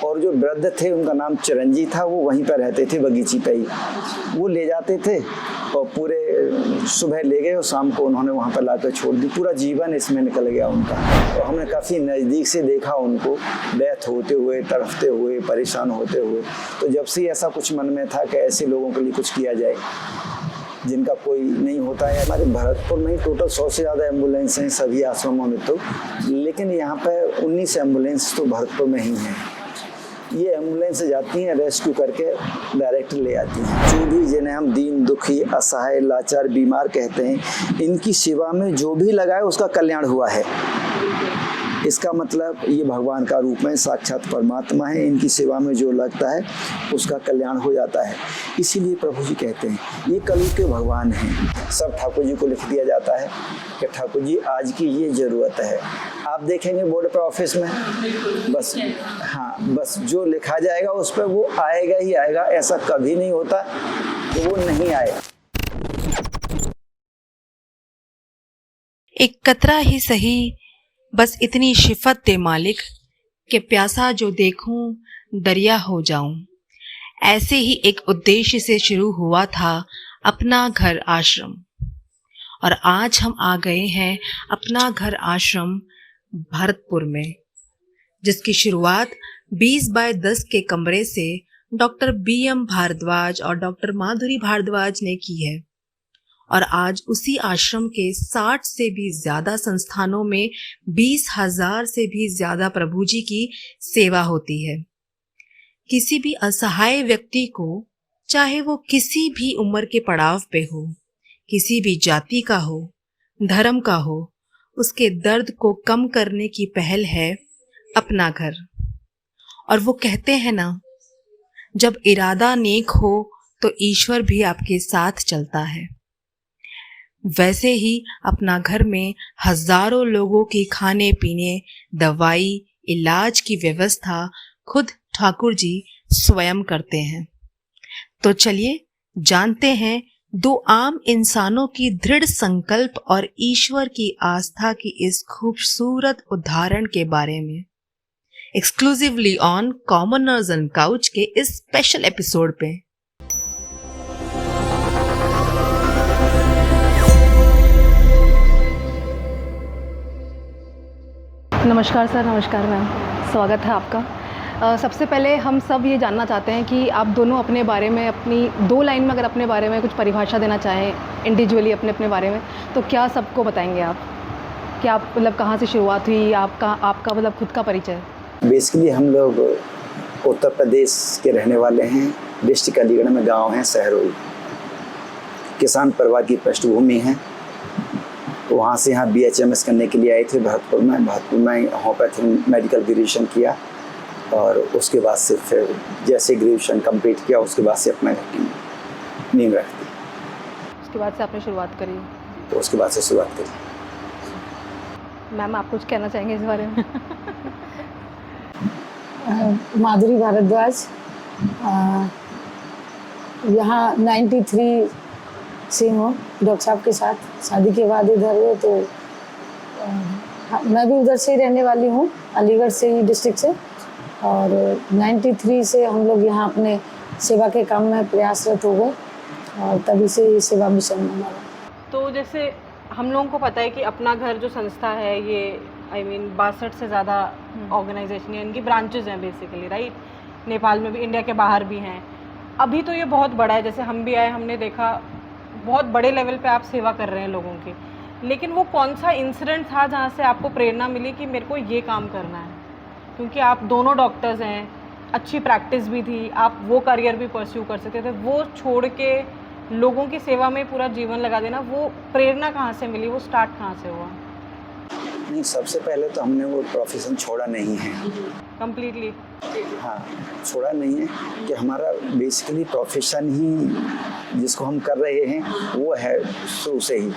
और जो वृद्ध थे उनका नाम चिरंजीव था, वो वहीं पर रहते थे बगीची पे ही। वो ले जाते थे और पूरे सुबह ले गए और शाम को उन्होंने वहाँ पर लाकर छोड़ दी। पूरा जीवन इसमें निकल गया उनका। और हमने काफ़ी नज़दीक से देखा उनको डेथ होते हुए, तड़फते हुए, परेशान होते हुए। तो जब से ऐसा कुछ मन में था कि ऐसे लोगों के लिए कुछ किया जाए जिनका कोई नहीं होता है। हमारे भरतपुर में ही टोटल 100 से ज़्यादा एम्बुलेंस हैं सभी आश्रमों में तो, लेकिन यहाँ पर 19 एम्बुलेंस तो भरतपुर में ही हैं। ये एम्बुलेंस जाती हैं, रेस्क्यू करके डायरेक्ट ले आती हैं। जो भी जिन्हें हम दीन दुखी, असहाय, लाचार, बीमार कहते हैं, इनकी सेवा में जो भी लगाए उसका कल्याण हुआ है। इसका मतलब ये भगवान का रूप में साक्षात परमात्मा है। इनकी सेवा में जो लगता है उसका कल्याण हो जाता है। इसीलिए प्रभु जी कहते हैं ये कलयुग के भगवान हैं। सब ठाकुर जी को लिख दिया जाता है कि ठाकुर जी आज की ये ज़रूरत है। आप देखेंगे बोर्ड पर ऑफिस में बस, हाँ, बस जो लिखा जाएगा उस पर वो आएगा ही आएगा। ऐसा कभी नहीं होता कि वो नहीं आएगा। एक कतरा ही सही, बस इतनी शिफत दे मालिक कि प्यासा जो देखूं दरिया हो जाऊं। ऐसे ही एक उद्देश्य से शुरू हुआ था अपना घर आश्रम, और आज हम आ गए हैं अपना घर आश्रम भरतपुर में, जिसकी शुरुआत 20 बाय 10 के कमरे से डॉक्टर BM भारद्वाज और डॉक्टर माधुरी भारद्वाज ने की है। और आज उसी आश्रम के 60 से भी ज्यादा संस्थानों में 20,000 से भी ज्यादा प्रभु जी की सेवा होती है। किसी भी असहाय व्यक्ति को, चाहे वो किसी भी उम्र के पड़ाव पे हो, किसी भी जाति का हो, धर्म का हो, उसके दर्द को कम करने की पहल है अपना घर। और वो कहते हैं ना, जब इरादा नेक हो तो ईश्वर भी आपके साथ चलता है। वैसे ही अपना घर में हजारों लोगों की खाने पीने, दवाई, इलाज की व्यवस्था खुद ठाकुर जी स्वयं करते हैं। तो चलिए जानते हैं दो आम इंसानों की दृढ़ संकल्प और ईश्वर की आस्था की इस खूबसूरत उदाहरण के बारे में, exclusively on commoners on couch के इस स्पेशल एपिसोड पे। नमस्कार सर। नमस्कार मैम, स्वागत है आपका। सबसे पहले हम सब ये जानना चाहते हैं कि आप दोनों अपने बारे में, अपनी 2 लाइन में अगर अपने बारे में कुछ परिभाषा देना चाहें इंडिविजुअली अपने बारे में, तो क्या सबको बताएंगे आप? कि आप मतलब कहाँ से शुरुआत हुई, आपका मतलब खुद का परिचय? बेसिकली हम लोग उत्तर प्रदेश के रहने वाले हैं। डिस्ट्रिक्ट अलीगढ़ में गाँव है सहरोई। किसान परिवार की पृष्ठभूमि है। तो वहाँ से यहाँ BHMS करने के लिए आए थे भरतपुर में होम्योपैथी मेडिकल ग्रेजुएशन किया, और उसके बाद से फिर जैसे ग्रेजुएशन कंप्लीट किया उसके बाद से अपना घर की नींव रख दी। उसके बाद से आपने शुरुआत करी? तो उसके बाद से शुरुआत करी। मैम आप कुछ कहना चाहेंगे इस बारे में? माधुरी भारद्वाज, यहाँ 93 से हूँ डॉक्टर साहब के साथ। शादी के बाद इधर हुए तो मैं भी उधर से ही रहने वाली हूँ, अलीगढ़ से ही डिस्ट्रिक्ट से। और 93 से हम लोग यहाँ अपने सेवा के काम में प्रयासरत हो गए, और तभी से ये सेवा मिशन में हमारा। तो जैसे हम लोगों को पता है कि अपना घर जो संस्था है ये 62 से ज़्यादा ऑर्गेनाइजेशन है, इनकी ब्रांचेज हैं बेसिकली, राइट? नेपाल में भी, इंडिया के बाहर भी हैं। अभी तो ये बहुत बड़ा है, जैसे हम भी आए, हमने देखा बहुत बड़े लेवल पे आप सेवा कर रहे हैं लोगों की। लेकिन वो कौन सा इंसिडेंट था जहाँ से आपको प्रेरणा मिली कि मेरे को ये काम करना है? क्योंकि आप दोनों डॉक्टर्स हैं, अच्छी प्रैक्टिस भी थी, आप वो करियर भी परस्यू कर सकते थे। वो छोड़ के लोगों की सेवा में पूरा जीवन लगा देना, वो प्रेरणा कहाँ से मिली? वो स्टार्ट कहाँ से हुआ? नहीं, सबसे पहले तो हमने वो प्रोफेशन छोड़ा नहीं है कम्प्लीटली। हाँ, छोड़ा नहीं है कि हमारा बेसिकली प्रोफेशन ही जिसको हम कर रहे हैं वो है शुरू से ही।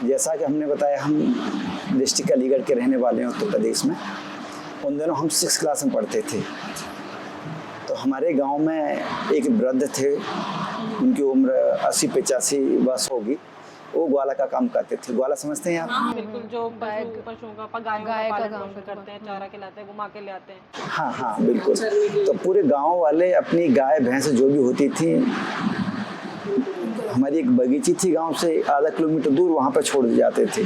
जैसा कि हमने बताया, हम डिस्ट्रिक्ट अलीगढ़ के रहने वाले हैं उत्तर प्रदेश में। उन दिनों हम 6th क्लास में पढ़ते थे। तो हमारे गांव में एक वृद्ध थे, उनकी उम्र 80-85 वर्ष होगी। वो ग्वाला का काम करते थे। ग्वाला समझते हैं आप? बिल्कुल, जो पशुओं का गायों का पालन पोषण करते हैं, चारा खिलाते हैं, घुमा के ले आते हैं। हाँ हाँ बिल्कुल। तो पूरे गांव वाले अपनी गाय भैंस जो भी होती थी, हमारी एक बगीची थी गांव से आधा किलोमीटर दूर, वहाँ पर छोड़ जाते थे।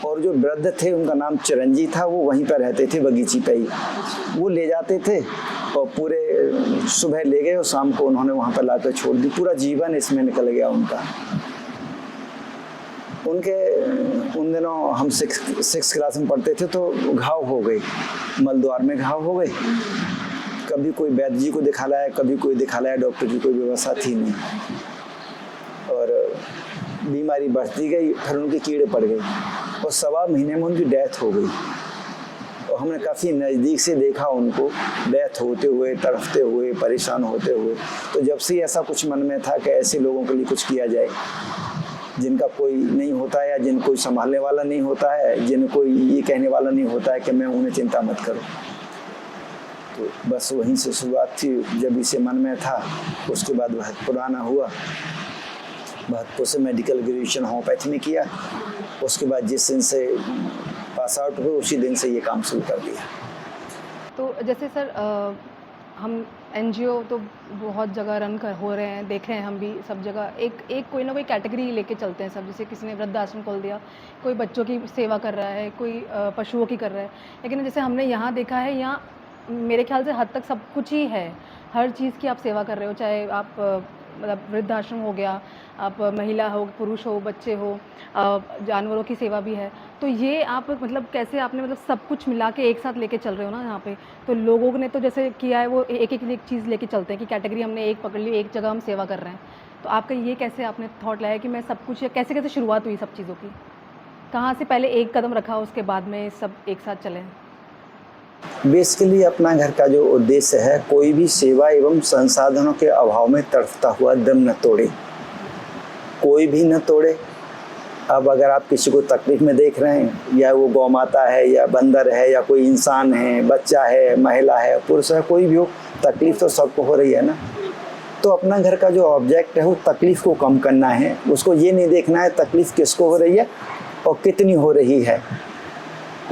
और जो वृद्ध थे उनका नाम चिरंजी था, वो वहीं पर रहते थे बगीची पे ही। वो ले जाते थे और पूरे सुबह ले गए और शाम को उन्होंने वहाँ पर लाकर छोड़ दी। पूरा जीवन इसमें निकल गया उनका। उनके उन दिनों हम सिक्स क्लास में पढ़ते थे तो घाव हो गए, मलद्वार में घाव हो गए। कभी कोई वैद्य जी को दिखा लाया, कभी कोई दिखा लाया, डॉक्टर की कोई व्यवस्था थी नहीं। और बीमारी बढ़ती गई, फिर उनके कीड़े पड़ गए और 1.25 महीने में उनकी डेथ हो गई। और हमने काफ़ी नज़दीक से देखा उनको डेथ होते हुए, तड़फते हुए, परेशान होते हुए। तो जब से ऐसा कुछ मन में था कि ऐसे लोगों के लिए कुछ किया जाए जिनका कोई नहीं होता है, या जिनको कोई संभालने वाला नहीं होता है, जिनको ये कहने वाला नहीं होता है कि मैं उन्हें चिंता मत करो। तो बस वहीं से शुरुआत थी, जब इसे मन में था। उसके बाद बहुत पुराना हुआ, भरतपुर से मेडिकल ग्रेजुएशन होम्योपैथी में किया। उसके बाद जिस दिन से पास आउट हुए उसी दिन से ये काम शुरू कर दिया। तो जैसे सर हम एनजीओ तो बहुत जगह हो रहे हैं, देख रहे हैं हम भी सब जगह। एक कोई ना कोई कैटेगरी लेके चलते हैं सब। जैसे किसी ने वृद्धाश्रम खोल दिया, कोई बच्चों की सेवा कर रहा है, कोई पशुओं की कर रहा है। लेकिन जैसे हमने यहाँ देखा है, यहाँ मेरे ख्याल से हद तक सब कुछ ही है। हर चीज़ की आप सेवा कर रहे हो, चाहे आप मतलब वृद्धाश्रम हो गया, आप महिला हो, पुरुष हो, बच्चे हो, जानवरों की सेवा भी है। तो ये आप मतलब कैसे आपने मतलब सब कुछ मिला के एक साथ लेके चल रहे हो ना यहाँ पे। तो लोगों ने तो जैसे किया है, वो एक चीज़ लेके चलते हैं कि कैटेगरी हमने एक पकड़ ली, एक जगह हम सेवा कर रहे हैं। तो आपका ये कैसे आपने थॉट लाया कि मैं सब कुछ, कैसे कैसे शुरुआत हुई सब चीज़ों की? कहाँ से पहले एक कदम रखा, उसके बाद में सब एक साथ चले? बेसिकली अपना घर का जो उद्देश्य है, कोई भी सेवा एवं संसाधनों के अभाव में तड़फता हुआ दम न तोड़े, कोई भी न तोड़े। अब अगर आप किसी को तकलीफ में देख रहे हैं, या वो गौ माता है, या बंदर है, या कोई इंसान है, बच्चा है, महिला है, पुरुष है, कोई भी हो, तकलीफ तो सबको हो रही है ना। तो अपना घर का जो ऑब्जेक्ट है वो तकलीफ को कम करना है। उसको ये नहीं देखना है तकलीफ किसको हो रही है और कितनी हो रही है,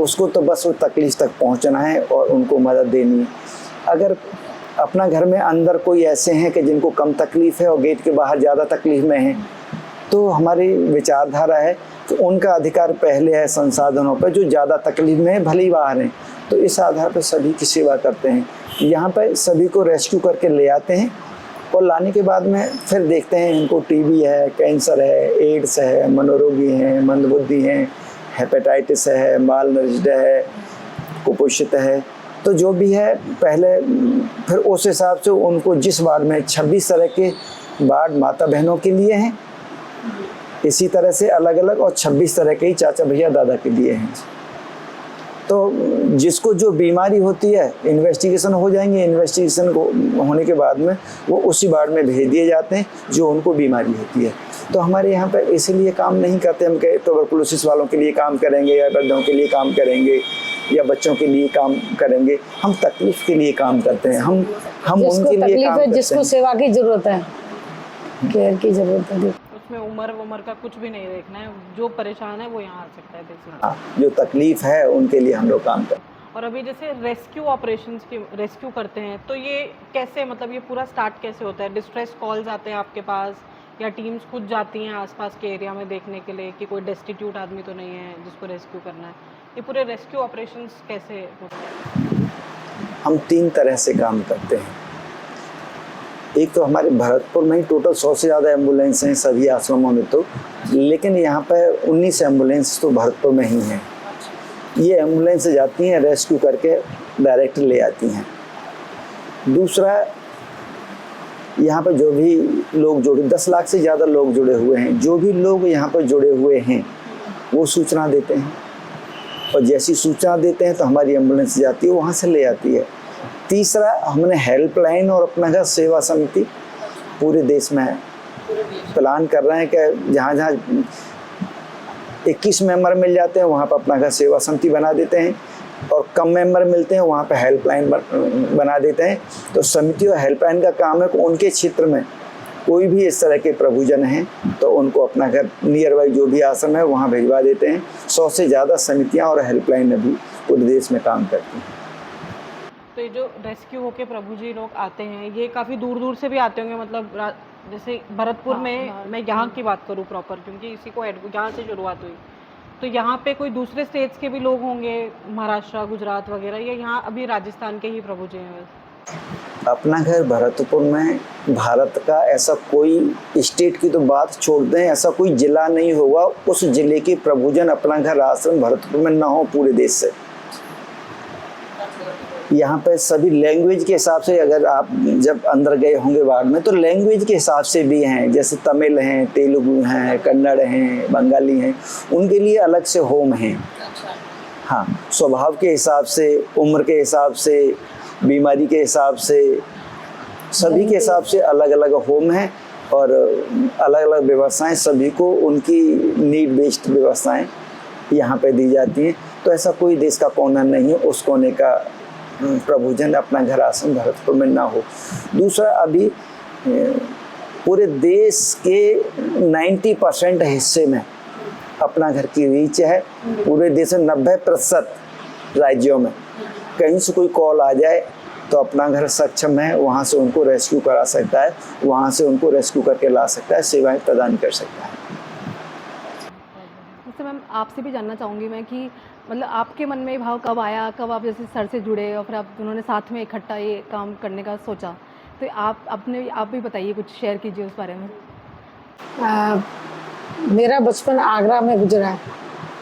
उसको तो बस वो तकलीफ तक पहुंचना है और उनको मदद देनी है। अगर अपना घर में अंदर कोई ऐसे हैं कि जिनको कम तकलीफ है और गेट के बाहर ज़्यादा तकलीफ में है, तो हमारी विचारधारा है कि उनका अधिकार पहले है संसाधनों पर, जो ज़्यादा तकलीफ में है भले ही बाहर हैं। तो इस आधार पर सभी की सेवा करते हैं। यहाँ पर सभी को रेस्क्यू करके ले आते हैं और लाने के बाद में फिर देखते हैं इनको टीबी है, कैंसर है, एड्स है, मनोरोगी हैं, मंदबुद्धि हैं, हेपेटाइटिस है, मालनरिज्ड है, कुपोषित है। तो जो भी है पहले फिर उस हिसाब से उनको जिस वार्ड में 26 तरह के वार्ड माता बहनों के लिए हैं, इसी तरह से अलग अलग, और 26 तरह के ही चाचा भैया दादा के लिए हैं। तो जिसको जो बीमारी होती है इन्वेस्टिगेशन हो जाएंगे, इन्वेस्टिगेशन होने के बाद में वो उसी वार्ड में भेज दिए जाते हैं जो उनको बीमारी होती है। तो हमारे यहाँ पर इसलिए काम नहीं करते हम कि ट्यूबरकुलोसिस वालों के लिए काम करेंगे, या वृद्धों के लिए काम करेंगे, या बच्चों के लिए काम करेंगे। हम तकलीफ के लिए काम करते हैं। हम उनके लिए काम करते हैं जिसको सेवा की जरूरत है, केयर की जरूरत है। उसमें उम्र का कुछ भी नहीं देखना है, जो परेशान है वो यहाँ आ सकता है बेसिकली। हाँ, जो तकलीफ है उनके लिए हम लोग काम करते हैं। और अभी जैसे रेस्क्यू ऑपरेशंस की रेस्क्यू करते हैं, तो ये कैसे, मतलब ये पूरा स्टार्ट कैसे होता है? डिस्ट्रेस कॉल्स आते हैं आपके पास, या टीम्स खुद जाती हैं आसपास के एरिया में देखने के लिए कि कोई डेस्टिट्यूट आदमी तो नहीं है जिसको रेस्क्यू करना है? ये पूरे रेस्क्यू ऑपरेशंस कैसे होते हैं? हम 3 तरह से काम करते हैं। एक तो हमारे भरतपुर में ही टोटल 100 से ज़्यादा एम्बुलेंस हैं सभी आश्रमों में, तो लेकिन यहाँ पर 19 एम्बुलेंस तो भरतपुर में ही हैं। ये एम्बुलेंस जाती हैं, रेस्क्यू करके डायरेक्ट ले आती हैं। दूसरा, यहाँ पर जो भी लोग जुड़े, 10 लाख से ज़्यादा लोग जुड़े हुए हैं, जो भी लोग यहाँ पर जुड़े हुए हैं वो सूचना देते हैं, और जैसी सूचना देते हैं तो हमारी एम्बुलेंस जाती है, वहाँ से ले आती है। तीसरा, हमने हेल्पलाइन और अपना घर सेवा समिति पूरे देश में है। प्लान कर रहे हैं कि जहाँ जहाँ 21 मेंबर मिल जाते हैं वहाँ पर अपना घर सेवा समिति बना देते हैं, और कम मेंबर मिलते हैं वहाँ पे हेल्पलाइन बना देते हैं। तो समिति और हेल्पलाइन का काम है कि उनके क्षेत्र में कोई भी इस तरह के प्रभुजन हैं तो उनको अपना घर नियर बाई जो भी आश्रम है वहाँ भिजवा देते हैं। 100 से ज़्यादा समितियाँ और हेल्पलाइन अभी पूरे देश में काम करती हैं। तो ये जो रेस्क्यू होके प्रभु जी लोग आते हैं, ये काफ़ी दूर दूर से भी आते होंगे, मतलब जैसे भरतपुर में मैं यहाँ की बात करूँ प्रॉपर, क्योंकि इसी को यहाँ से शुरुआत हुई, तो यहाँ पे कोई दूसरे स्टेट्स के भी लोग होंगे, महाराष्ट्र, गुजरात वगैरह, या यहाँ अभी राजस्थान के ही प्रभु जी हैं? अपना घर भरतपुर में भारत का ऐसा कोई स्टेट की तो बात छोड़ दें, ऐसा कोई जिला नहीं होगा उस जिले के प्रभुजन अपना घर आश्रम भरतपुर में ना हो पूरे देश से। यहाँ पे सभी लैंग्वेज के हिसाब से, अगर आप जब अंदर गए होंगे वार्ड में, तो लैंग्वेज के हिसाब से भी हैं, जैसे तमिल हैं, तेलुगु हैं, कन्नड़ हैं, बंगाली हैं, उनके लिए अलग से होम हैं। हाँ, स्वभाव के हिसाब से, उम्र के हिसाब से, बीमारी के हिसाब से, सभी के हिसाब से अलग अलग होम हैं और अलग अलग व्यवस्थाएं, सभी को उनकी नीड बेस्ड व्यवस्थाएं यहाँ पे दी जाती हैं। तो ऐसा कोई देश का कोना नहीं है उस कोने का प्रभुजन अपना घर आश्रम भरतपुर में ना हो। दूसरा, अभी पूरे देश के 90% हिस्से में अपना घर की रीच है। पूरे देश में 90% राज्यों में कहीं से कोई कॉल आ जाए तो अपना घर सक्षम है, वहाँ से उनको रेस्क्यू करा सकता है, वहाँ से उनको रेस्क्यू करके ला सकता है, सेवाएं प्रदान कर सकता है। जैसे मैम आपसे भी जानना चाहूँगी मैं कि मतलब आपके मन में ये भाव कब आया, कब आप जैसे सर से जुड़े और फिर आप उन्होंने साथ में इकट्ठा ये काम करने का सोचा, तो आप भी बताइए, कुछ शेयर कीजिए उस बारे में। मेरा बचपन आगरा में गुजरा है,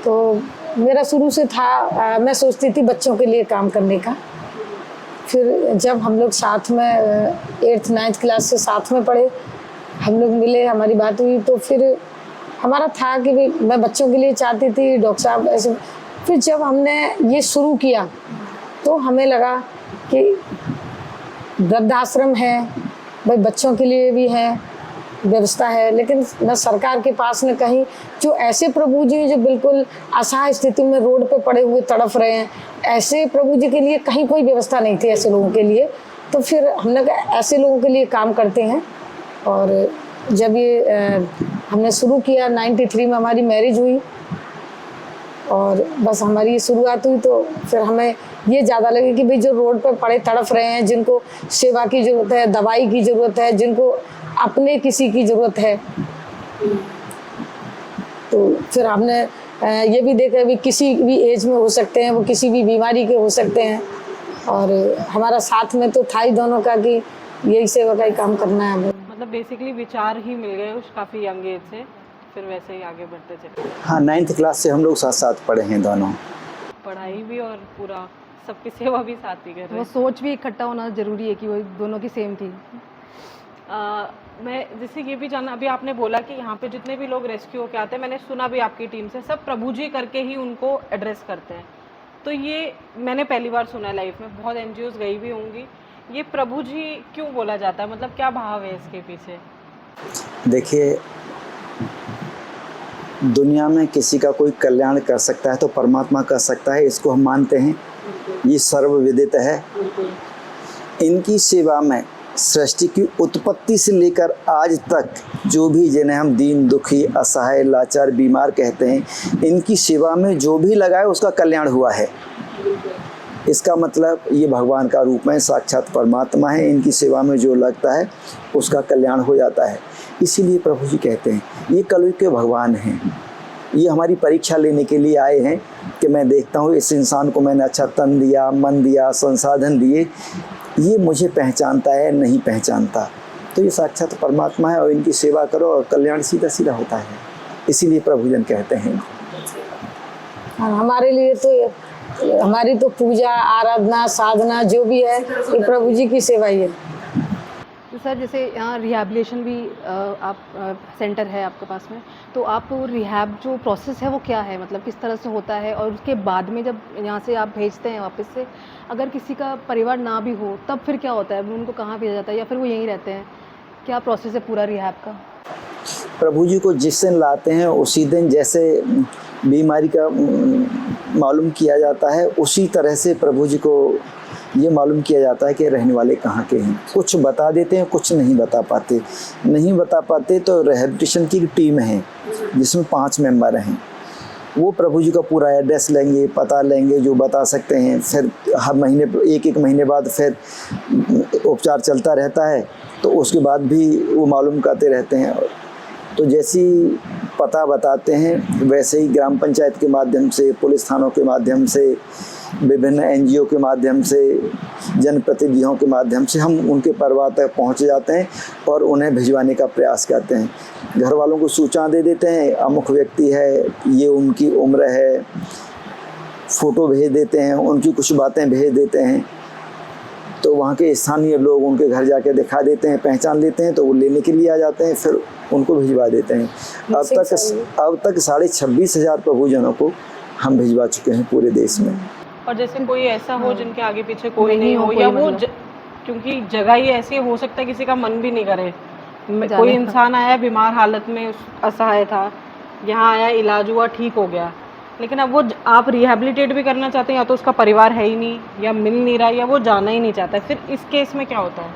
तो मेरा शुरू से था, मैं सोचती थी बच्चों के लिए काम करने का। फिर जब हम लोग साथ में 8th 9th क्लास से साथ में पढ़े, हम लोग मिले, हमारी बात हुई, तो फिर हमारा था कि भाई मैं बच्चों के लिए चाहती थी, डॉक्टर साहब ऐसे। फिर जब हमने ये शुरू किया तो हमें लगा कि वृद्धाश्रम है, भाई बच्चों के लिए भी है, व्यवस्था है, लेकिन न सरकार के पास न कहीं जो ऐसे प्रभु जी जो बिल्कुल असहाय स्थिति में रोड पे पड़े हुए तड़फ रहे हैं, ऐसे प्रभु जी के लिए कहीं कोई व्यवस्था नहीं थी ऐसे लोगों के लिए। तो फिर हमने कहा ऐसे लोगों के लिए काम करते हैं। और जब ये हमने शुरू किया 93 में हमारी मैरिज हुई और बस हमारी ये शुरुआत हुई, तो फिर हमें ये ज़्यादा लगे कि भाई जो रोड पर पड़े तड़फ रहे हैं, जिनको सेवा की ज़रूरत है, दवाई की ज़रूरत है, जिनको अपने किसी की ज़रूरत है, तो फिर हमने ये भी देखा भी किसी भी एज में हो सकते हैं, वो किसी भी बीमारी के हो सकते हैं। और हमारा साथ में तो था ही दोनों का कि यही सेवा का ही काम करना है हमें। मतलब बेसिकली विचार ही मिल गए उस काफ़ी यंग एज से, फिर वैसे ही आगे बढ़ते चले। हाँ, 9th क्लास से हम लोग साथ साथ पढ़े हैं दोनों। पढ़ाई भी और पूरा सबकी सेवा भी साथ ही कर रहे वो सोच भी इकट्ठा होना ज़रूरी है कि वो दोनों की सेम थी। मैं जैसे ये भी जानना, अभी आपने बोला कि यहाँ पे जितने भी लोग रेस्क्यू होके आते हैं, मैंने सुना भी आपकी टीम से, सब प्रभु जी करके ही उनको एड्रेस करते हैं। तो ये मैंने पहली बार सुना है लाइफ में, बहुत NGOs गई भी होंगी। ये प्रभु जी क्यों बोला जाता है, मतलब क्या भाव है इसके पीछे? देखिए, दुनिया में किसी का कोई कल्याण कर सकता है तो परमात्मा कर सकता है, इसको हम मानते हैं, ये सर्वविदित है। इनकी सेवा में सृष्टि की उत्पत्ति से लेकर आज तक जो भी जिन्हें हम दीन दुखी असहाय लाचार बीमार कहते हैं, इनकी सेवा में जो भी लगाए उसका कल्याण हुआ है। इसका मतलब ये भगवान का रूप में साक्षात परमात्मा है, इनकी सेवा में जो लगता है उसका कल्याण हो जाता है। इसीलिए प्रभु जी कहते हैं ये कलयुग के भगवान हैं। ये हमारी परीक्षा लेने के लिए आए हैं कि मैं देखता हूँ इस इंसान को मैंने अच्छा तन दिया, मन दिया, संसाधन दिए, ये मुझे पहचानता है नहीं पहचानता। तो ये साक्षात परमात्मा है और इनकी सेवा करो और कल्याण सीधा सीधा होता है। इसीलिए प्रभुजन कहते हैं। हमारे लिए तो हमारी तो पूजा आराधना साधना जो भी है ये प्रभु जी की सेवा ही है। तो सर जैसे यहाँ रिहैबिलिटेशन भी आप सेंटर है आपके पास में, तो आप रिहैब जो प्रोसेस है वो क्या है, मतलब किस तरह से होता है? और उसके बाद में जब यहाँ से आप भेजते हैं वापस से, अगर किसी का परिवार ना भी हो तब फिर क्या होता है, उनको कहाँ भेजा जाता है या फिर वो यहीं रहते हैं? क्या प्रोसेस है पूरा रिहैब का? प्रभु जी को जिस दिन लाते हैं उसी दिन जैसे बीमारी का मालूम किया जाता है, उसी तरह से प्रभु जी को ये मालूम किया जाता है कि रहने वाले कहाँ के हैं। कुछ बता देते हैं, कुछ नहीं बता पाते। नहीं बता पाते तो रिहैबिलिटेशन की टीम है जिसमें 5 मेंबर हैं, वो प्रभु जी का पूरा एड्रेस लेंगे, पता लेंगे, जो बता सकते हैं। फिर हर महीने, एक महीने बाद फिर उपचार चलता रहता है, तो उसके बाद भी वो मालूम करते रहते हैं। तो जैसी पता बताते हैं वैसे ही ग्राम पंचायत के माध्यम से, पुलिस थानों के माध्यम से, विभिन्न एनजीओ के माध्यम से, जनप्रतिनिधियों के माध्यम से हम उनके परिवार तक पहुंच जाते हैं और उन्हें भिजवाने का प्रयास करते हैं। घर वालों को सूचना दे देते हैं, अमुक व्यक्ति है, ये उनकी उम्र है, फ़ोटो भेज देते हैं, उनकी कुछ बातें भेज देते हैं। तो वहाँ के स्थानीय लोग उनके घर जाके दिखा देते हैं, पहचान लेते हैं, तो वो लेने के लिए आ जाते हैं, फिर उनको भिजवा देते हैं। अब तक 26,500 प्रभुजनों को हम भिजवा चुके हैं पूरे देश में। और जैसे कोई ऐसा हो जिनके आगे पीछे कोई नहीं हो, या वो क्योंकि जगह ही ऐसी हो सकता है किसी का मन भी नहीं करे। कोई इंसान आया बीमार हालत में, असहाय था, यहाँ आया, इलाज हुआ, ठीक हो गया, लेकिन अब वो आप रिहैबिलिटेट भी करना चाहते हैं, या तो उसका परिवार है ही नहीं, या मिल नहीं रहा, या वो जाना ही नहीं चाहता, फिर इस केस में क्या होता है?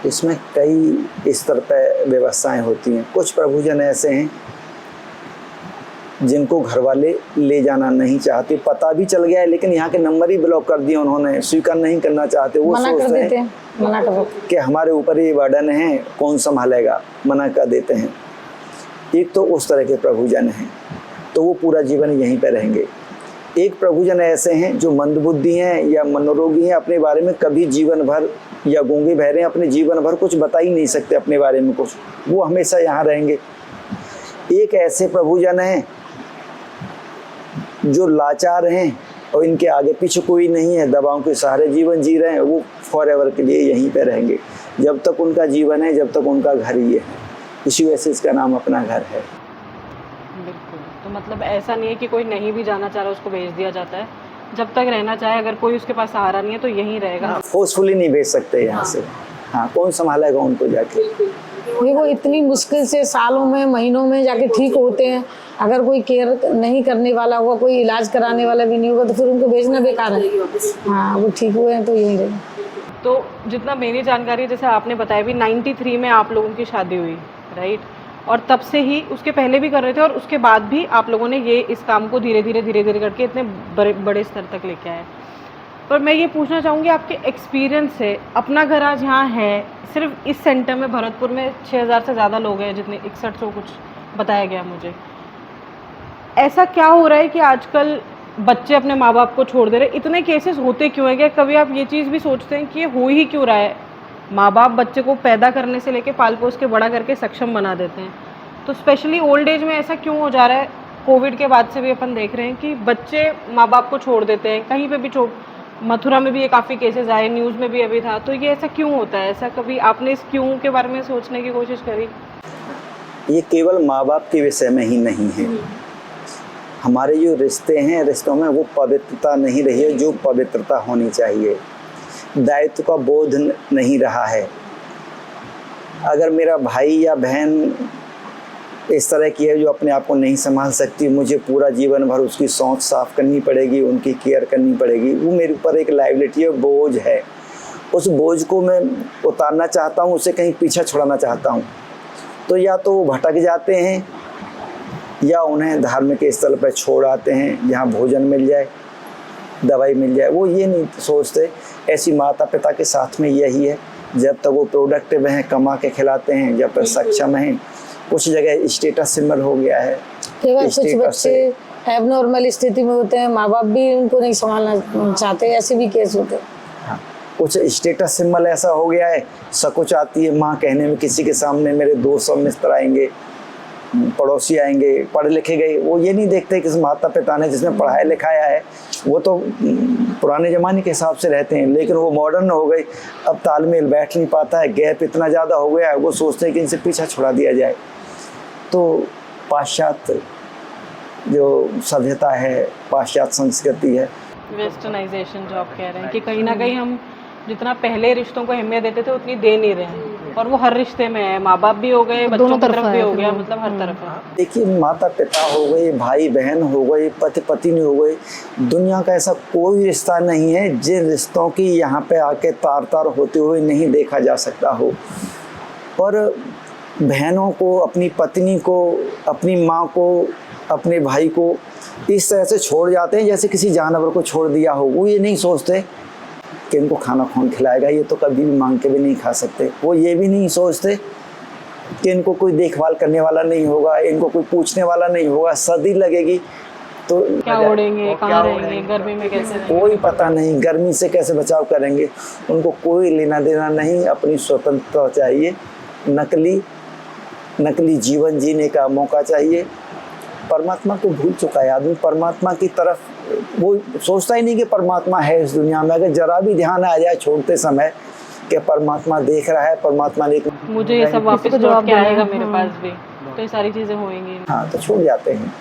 इसमें कई स्तर पर व्यवस्थाएं होती हैं। कुछ प्रभुजन ऐसे हैं जिनको घर वाले ले जाना नहीं चाहते, पता भी चल गया है लेकिन यहाँ के नंबर ही ब्लॉक कर दिए उन्होंने, स्वीकार नहीं करना चाहते। वो सोचते हैं कि हमारे ऊपर ये बर्डन है, कौन संभालेगा, मना कर देते हैं। एक तो उस तरह के प्रभुजन हैं, तो वो पूरा जीवन यहीं पर रहेंगे। एक प्रभुजन ऐसे हैं जो मंदबुद्धि हैं या मनोरोगी हैं, अपने बारे में कभी जीवन भर, या गूंगे बहरे हैं, अपने जीवन भर कुछ बता ही नहीं सकते अपने बारे में कुछ, वो हमेशा यहाँ रहेंगे। एक ऐसे प्रभुजन हैं जो लाचार हैं और इनके आगे पीछे कोई नहीं है, दवाओं के सहारे जीवन जी रहे हैं, वो फॉरएवर के लिए यहीं पे रहेंगे। जब तक उनका जीवन है, जब तक उनका घर ही है, इसी वजह से इसका नाम अपना घर है। बिल्कुल। तो मतलब ऐसा नहीं है कि कोई नहीं भी जाना चाह रहा उसको भेज दिया जाता है, जब तक रहना चाहे, अगर कोई उसके पास सहारा नहीं है तो यहीं रहेगा। फोर्सफुली नहीं भेज सकते यहाँ से। हाँ, कौन संभालेगा उनको जाके? वो इतनी मुश्किल से सालों में, महीनों में जाके ठीक होते हैं। अगर कोई केयर नहीं करने वाला होगा, कोई इलाज कराने वाला भी नहीं होगा, तो फिर उनको भेजना बेकार है। हाँ, वो ठीक हुए हैं तो यहीं रहे। तो जितना मेरी जानकारी, जैसे आपने बताया भी 93 में आप लोगों की शादी हुई, राइट? और तब से ही, उसके पहले भी कर रहे थे और उसके बाद भी आप लोगों ने ये इस काम को धीरे धीरे करके इतने बड़े स्तर तक लेके आए। पर मैं ये पूछना चाहूँगी आपके एक्सपीरियंस से, अपना घर आज यहाँ है, सिर्फ इस सेंटर में भरतपुर में 6,000 से ज़्यादा लोग हैं, जितने 6100 कुछ बताया गया मुझे। ऐसा क्या हो रहा है कि आजकल बच्चे अपने माँ बाप को छोड़ दे रहे? इतने केसेस होते क्यों हैं? क्या कभी आप ये चीज़ भी सोचते हैं कि ये हो ही क्यों रहा है? माँ बाप बच्चे को पैदा करने से लेके पाल पोस के बड़ा करके सक्षम बना देते हैं, तो स्पेशली ओल्ड एज में ऐसा क्यों हो जा रहा है? कोविड के बाद से भी अपन देख रहे हैं कि बच्चे माँ बाप को छोड़ देते हैं, कहीं पे भी मथुरा में भी ये काफ़ी केसेस आए, न्यूज़ में भी अभी था। तो ये ऐसा क्यों होता है? ऐसा कभी आपने इस क्यों के बारे में सोचने की कोशिश करी? ये केवल माँ बाप के विषय में ही नहीं है। हमारे जो रिश्ते हैं, रिश्तों में वो पवित्रता नहीं रही है जो पवित्रता होनी चाहिए। दायित्व का बोध नहीं रहा है। अगर मेरा भाई या बहन इस तरह की है जो अपने आप को नहीं संभाल सकती, मुझे पूरा जीवन भर उसकी सोच साफ करनी पड़ेगी, उनकी केयर करनी पड़ेगी, वो मेरे ऊपर एक लायबिलिटी है, बोझ है। उस बोझ को मैं उतारना चाहता हूँ, उसे कहीं पीछे छुड़ाना चाहता हूँ, तो या तो वो भटक जाते हैं या उन्हें धार्मिक स्थल पर छोड़ आते हैं जहाँ भोजन मिल जाए, दवाई मिल जाए। वो ये नहीं सोचते। ऐसी माता पिता के साथ में यही है, जब तक वो प्रोडक्टिव हैं, कमा के खिलाते हैं, जब तक सक्षम हैं। कुछ जगह स्टेटस सिंबल हो गया है। कुछ बच्चे एबनॉर्मल स्थिति में होते हैं, माँ बाप भी उनको नहीं संभालना चाहते, ऐसे भी केस होते हैं। हाँ, कुछ स्टेटस सिंबल ऐसा हो गया है, सकुच आती है माँ कहने में, किसी के सामने मेरे दोस्त और मित्र आएंगे, पड़ोसी आएंगे, पढ़े लिखे गए, वो ये नहीं देखते कि माता पिता ने जिसने पढ़ाया लिखाया है वो तो पुराने ज़माने के हिसाब से रहते हैं, लेकिन वो मॉडर्न हो गई, अब तालमेल बैठ नहीं पाता है, गैप इतना ज़्यादा हो गया है, वो सोचते हैं कि इनसे पीछा छुड़ा दिया जाए। तो पाश्चात्य जो सभ्यता है, पाश्चात्य संस्कृति है, वेस्टर्नाइजेशन जो आप कह रहे हैं कि कहीं ना कहीं हम जितना पहले रिश्तों को अहमियत देते थे उतनी दे नहीं रहे हैं। और वो हर रिश्ते में है, माँ बाप भी हो गए, बच्चों दोनों की तरफ तरफ भी है हो फिर गया, वो। मतलब हर तरफ है। देखिए, माता पिता हो गए, भाई बहन हो गए, पति पत्नी हो गए, दुनिया का ऐसा कोई रिश्ता नहीं है जिन रिश्तों की यहाँ पे आके तार तार होते हुए नहीं देखा जा सकता हो। और बहनों को, अपनी पत्नी को, अपनी माँ को, अपने भाई को इस तरह से छोड़ जाते हैं जैसे किसी जानवर को छोड़ दिया हो। वो ये नहीं सोचते कि इनको खाना कौन खिलाएगा, ये तो कभी भी मांग के भी नहीं खा सकते। वो ये भी नहीं सोचते कि इनको कोई देखभाल करने वाला नहीं होगा, इनको कोई पूछने वाला नहीं होगा, सर्दी लगेगी तो क्या ओढ़ेंगे, कहाँ रहेंगे, गर्मी में कैसे रहेंगे, कोई पता नहीं, गर्मी से कैसे बचाव करेंगे। उनको कोई लेना देना नहीं, अपनी स्वतंत्रता चाहिए, नकली जीवन जीने का मौका चाहिए। परमात्मा को भूल चुका है आदमी, परमात्मा की तरफ वो सोचता ही नहीं कि परमात्मा है इस दुनिया में। अगर जरा भी ध्यान आ जाए छोड़ते समय कि परमात्मा देख रहा है, परमात्मा ने मुझे ये सब वापस लौट के आएगा मेरे पास भी, तो ये सारी चीजें होंगी। हाँ, तो छोड़ जाते हैं।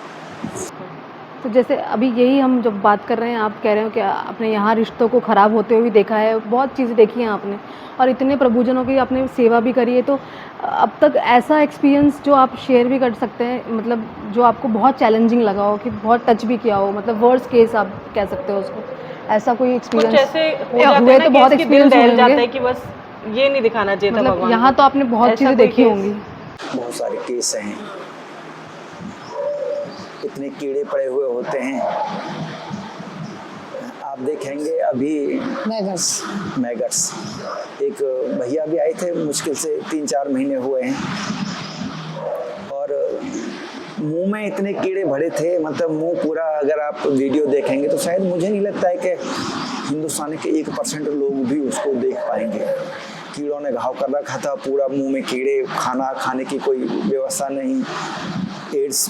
तो जैसे अभी यही हम जब बात कर रहे हैं, आप कह रहे हो कि अपने यहाँ रिश्तों को ख़राब होते हुए भी देखा है, बहुत चीज़ें देखी हैं आपने, और इतने प्रभुजनों की आपने सेवा भी करी है। तो अब तक ऐसा एक्सपीरियंस जो आप शेयर भी कर सकते हैं, मतलब जो आपको बहुत चैलेंजिंग लगा हो, कि बहुत टच भी किया हो, मतलब वर्स्ट केस आप कह सकते हो उसको, ऐसा कोई कुछ एक्सपीरियंस ऐसे हो जाते हुए हैं तो ना बहुत कि इसकी दिल एक्सपीरियंस दहल जाता है होंगे, कि बस ये नहीं दिखाना चाहिए था मतलब भगवान यहाँ को। तो आपने बहुत ऐसा चीज़ें कोई देखी केस? होंगी। बहुत सारे केस हैं, इतने कीड़े पड़े हुए होते हैं। आप देखेंगे अभी मैगट्स, एक भैया भी आए थे, मुश्किल से 3-4 महीने हुए हैं, और मुंह में इतने कीड़े भरे थे, मतलब मुंह पूरा, अगर आप वीडियो देखेंगे तो शायद मुझे नहीं लगता है कि हिंदुस्तान के 1% लोग भी उसको देख पाएंगे। कीड़ों ने घाव कर रखा था पूरा, मुंह में कीड़े, खाना खाने की कोई व्यवस्था नहीं, एड्स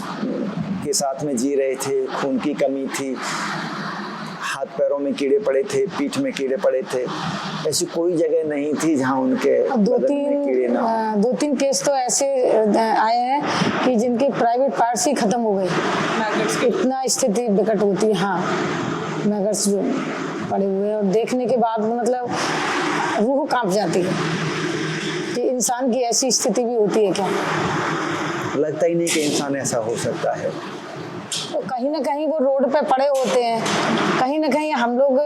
के साथ में जी रहे थे, खून की कमी थी, हाथ पैरों में कीड़े पड़े थे, पीठ में कीड़े पड़े थे। ऐसी कोई जगह नहीं थी जहाँ उनके बदन में कीड़े ना हो। 2-3 केस तो ऐसे आए हैं कि जिनके प्राइवेट पार्ट्स ही खत्म हो गए, इतना स्थिति विकट होती है। हाँ, मैगट्स जो पड़े हुए हैं, और देखने के बाद मतलब रूह कांप जाती है कि इंसान की ऐसी स्थिति भी होती है क्या। लगता ही नहीं कि इंसान ऐसा हो सकता है। तो कहीं ना कहीं वो रोड पे पड़े होते हैं, कहीं ना कहीं हम लोग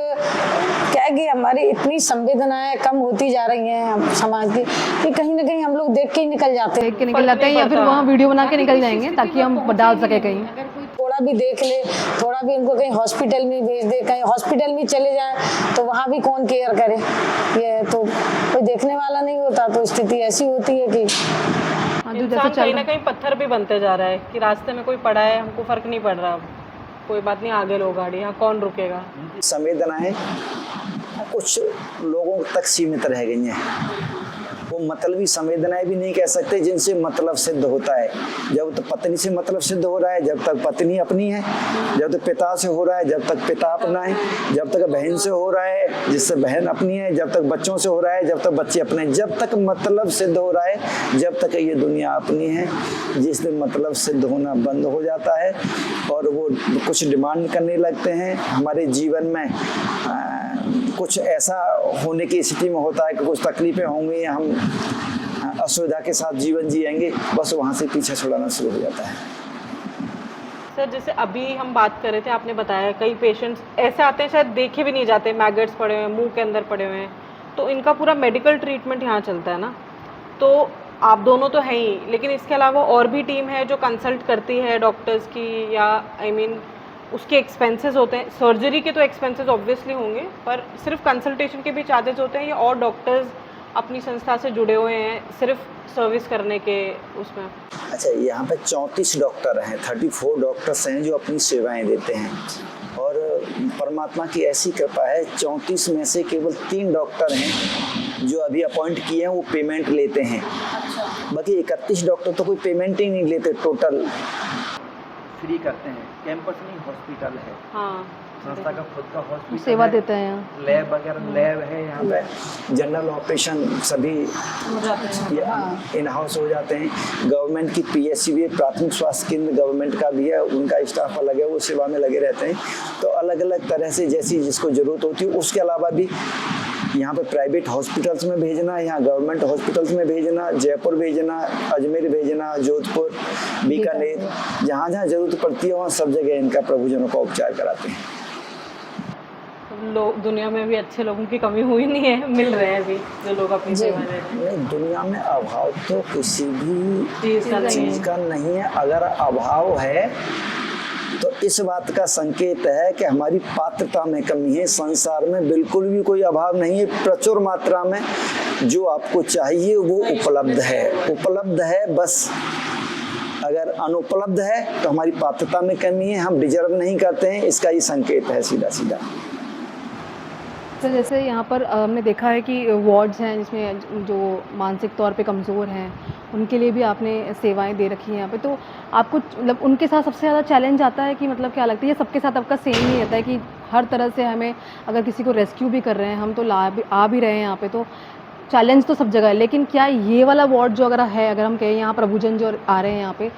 क्या है कि हमारी इतनी संवेदनाएं कम होती जा रही हैं समाज की, कि कहीं ना कहीं हम लोग देख के ही निकल जाते हैं। देख के निकल जाते हैं, या फिर वहाँ वीडियो बना के निकल जाएंगे ताकि हम डाल सके कहीं। थोड़ा भी देख ले, थोड़ा भी उनको कहीं हॉस्पिटल में भेज दे, कहीं हॉस्पिटल में चले जाए तो वहाँ भी कौन केयर करे, ये तो कोई देखने वाला नहीं होता। तो स्थिति ऐसी होती है कि इंसान कहीं ना कहीं पत्थर भी बनते जा रहा है कि रास्ते में कोई पड़ा है, हमको फर्क नहीं पड़ रहा, अब कोई बात नहीं, आगे लो गाड़ी, यहाँ कौन रुकेगा। संवेदनाएं कुछ लोगों तक सीमित रह गई हैं। वो मतलबी संवेदनाएं भी नहीं कह सकते जिनसे मतलब सिद्ध होता है। जब तक पत्नी से मतलब सिद्ध हो रहा है, जब तक पत्नी अपनी है, जब तक पिता से हो रहा है, जब तक पिता अपना है, जब तक बहन से हो रहा है, जिससे बहन अपनी है, जब तक बच्चों से हो रहा है, जब तक बच्चे अपने हैं, जब तक मतलब सिद्ध हो रहा है, जब तक ये दुनिया अपनी है। जिस दिन मतलब सिद्ध होना बंद हो जाता है और वो कुछ डिमांड करने लगते हैं हमारे जीवन में, कुछ ऐसा होने की स्थिति में होता है कि कुछ तकलीफें होंगी, हम असुविधा के साथ जीवन जिएंगे, बस वहाँ से पीछे छुड़ाना शुरू हो जाता है। सर, जैसे अभी हम बात कर रहे थे, आपने बताया कई पेशेंट्स ऐसे आते हैं शायद देखे भी नहीं जाते, मैगट्स पड़े हुए हैं, मुंह के अंदर पड़े हुए हैं, तो इनका पूरा मेडिकल ट्रीटमेंट यहाँ चलता है ना। तो आप दोनों तो हैं ही, लेकिन इसके अलावा और भी टीम है जो कंसल्ट करती है डॉक्टर्स की, या उसके एक्सपेंसेस होते हैं? सर्जरी के तो एक्सपेंसेस ऑब्वियसली होंगे, पर सिर्फ कंसल्टेशन के भी चार्जेस होते हैं, या और डॉक्टर्स अपनी संस्था से जुड़े हुए हैं सिर्फ सर्विस करने के उसमें? अच्छा, यहाँ पे 34 डॉक्टर हैं, 34 डॉक्टर्स हैं जो अपनी सेवाएं देते हैं, और परमात्मा की ऐसी कृपा है 34 में से केवल 3 डॉक्टर हैं जो अभी अपॉइंट किए हैं, वो पेमेंट लेते हैं। बाकी 31 डॉक्टर तो कोई पेमेंट ही नहीं लेते, टोटल फ्री करते हैं। कैंपस नहीं, हॉस्पिटल है। हाँ, संस्था का खुद का हॉस्पिटल सेवा देते हैं यहाँ, लैब वगैरह लैब है यहाँ पे, जनरल ऑपरेशन सभी इन हाउस हो जाते हैं। गवर्नमेंट की पीएचसी भी है, प्राथमिक स्वास्थ्य केंद्र गवर्नमेंट का भी है, उनका स्टाफ अलग है, वो सेवा में लगे रहते हैं। तो अलग अलग तरह से जैसी जिसको जरूरत होती है। उसके अलावा भी यहाँ पे प्राइवेट हॉस्पिटल्स में भेजना, यहाँ गवर्नमेंट हॉस्पिटल्स में भेजना, जयपुर भेजना, अजमेर भेजना, जोधपुर, बीकानेर, जहाँ जहाँ जरूरत पड़ती है वहाँ सब जगह इनका प्रभुजनों का उपचार कराते हैं। लोग दुनिया में भी अच्छे लोगों की कमी हुई नहीं है, मिल रहे हैं अभी जो लोग अपनी सेवा दे रहे हैं। नहीं, दुनिया में अभाव तो किसी भी चीज़ का नहीं है। अगर अभाव है तो इस बात का संकेत है कि हमारी पात्रता में कमी है। संसार में बिल्कुल भी कोई अभाव नहीं है, प्रचुर मात्रा में जो आपको चाहिए वो उपलब्ध है। बस अगर अनुपलब्ध है तो हमारी पात्रता में कमी है, हम डिजर्व नहीं करते हैं, इसका ही संकेत है सीधा सीधा। तो जैसे यहाँ पर हमने देखा है कि वार्ड्स हैं जिसमें जो मानसिक तौर पे कमज़ोर हैं उनके लिए भी आपने सेवाएं दे रखी हैं यहाँ पे, तो आपको मतलब उनके साथ सबसे ज़्यादा चैलेंज आता है कि मतलब क्या लगता है, ये सबके साथ आपका सेम ही रहता है कि हर तरह से हमें अगर किसी को रेस्क्यू भी कर रहे हैं हम तो आ भी रहे हैं यहाँ पे, तो चैलेंज तो सब जगह है, लेकिन क्या ये वाला वार्ड जो अगर है, अगर हम कहें यहाँ प्रभुजन जो आ रहे हैं यहाँ पे,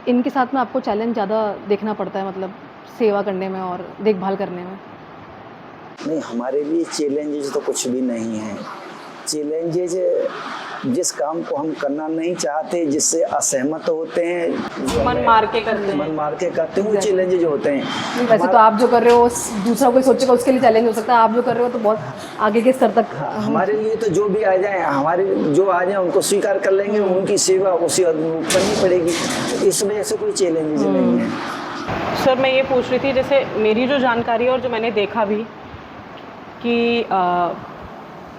इनके साथ में आपको चैलेंज ज़्यादा देखना पड़ता है मतलब सेवा करने में और देखभाल करने में? नहीं, हमारे लिए चैलेंजेस तो कुछ भी नहीं है। चैलेंजेस जिस काम को हम करना नहीं चाहते, जिससे असहमत होते हैं, मन मार के करते हैं, वो चैलेंजेस होते हैं। वैसे तो आप जो कर रहे हो दूसरा कोई सोचेगा उसके लिए चैलेंज हो सकता है, आप जो कर रहे हो तो बहुत आगे के स्तर तक। हमारे लिए तो जो भी आ जाए, जो आ जाए उनको स्वीकार कर लेंगे, उनकी सेवा उसी करनी पड़ेगी, इस वजह से कोई चैलेंजेस नहीं है। सर मैं ये पूछ रही थी, जैसे मेरी जो जानकारी है और जो मैंने देखा भी कि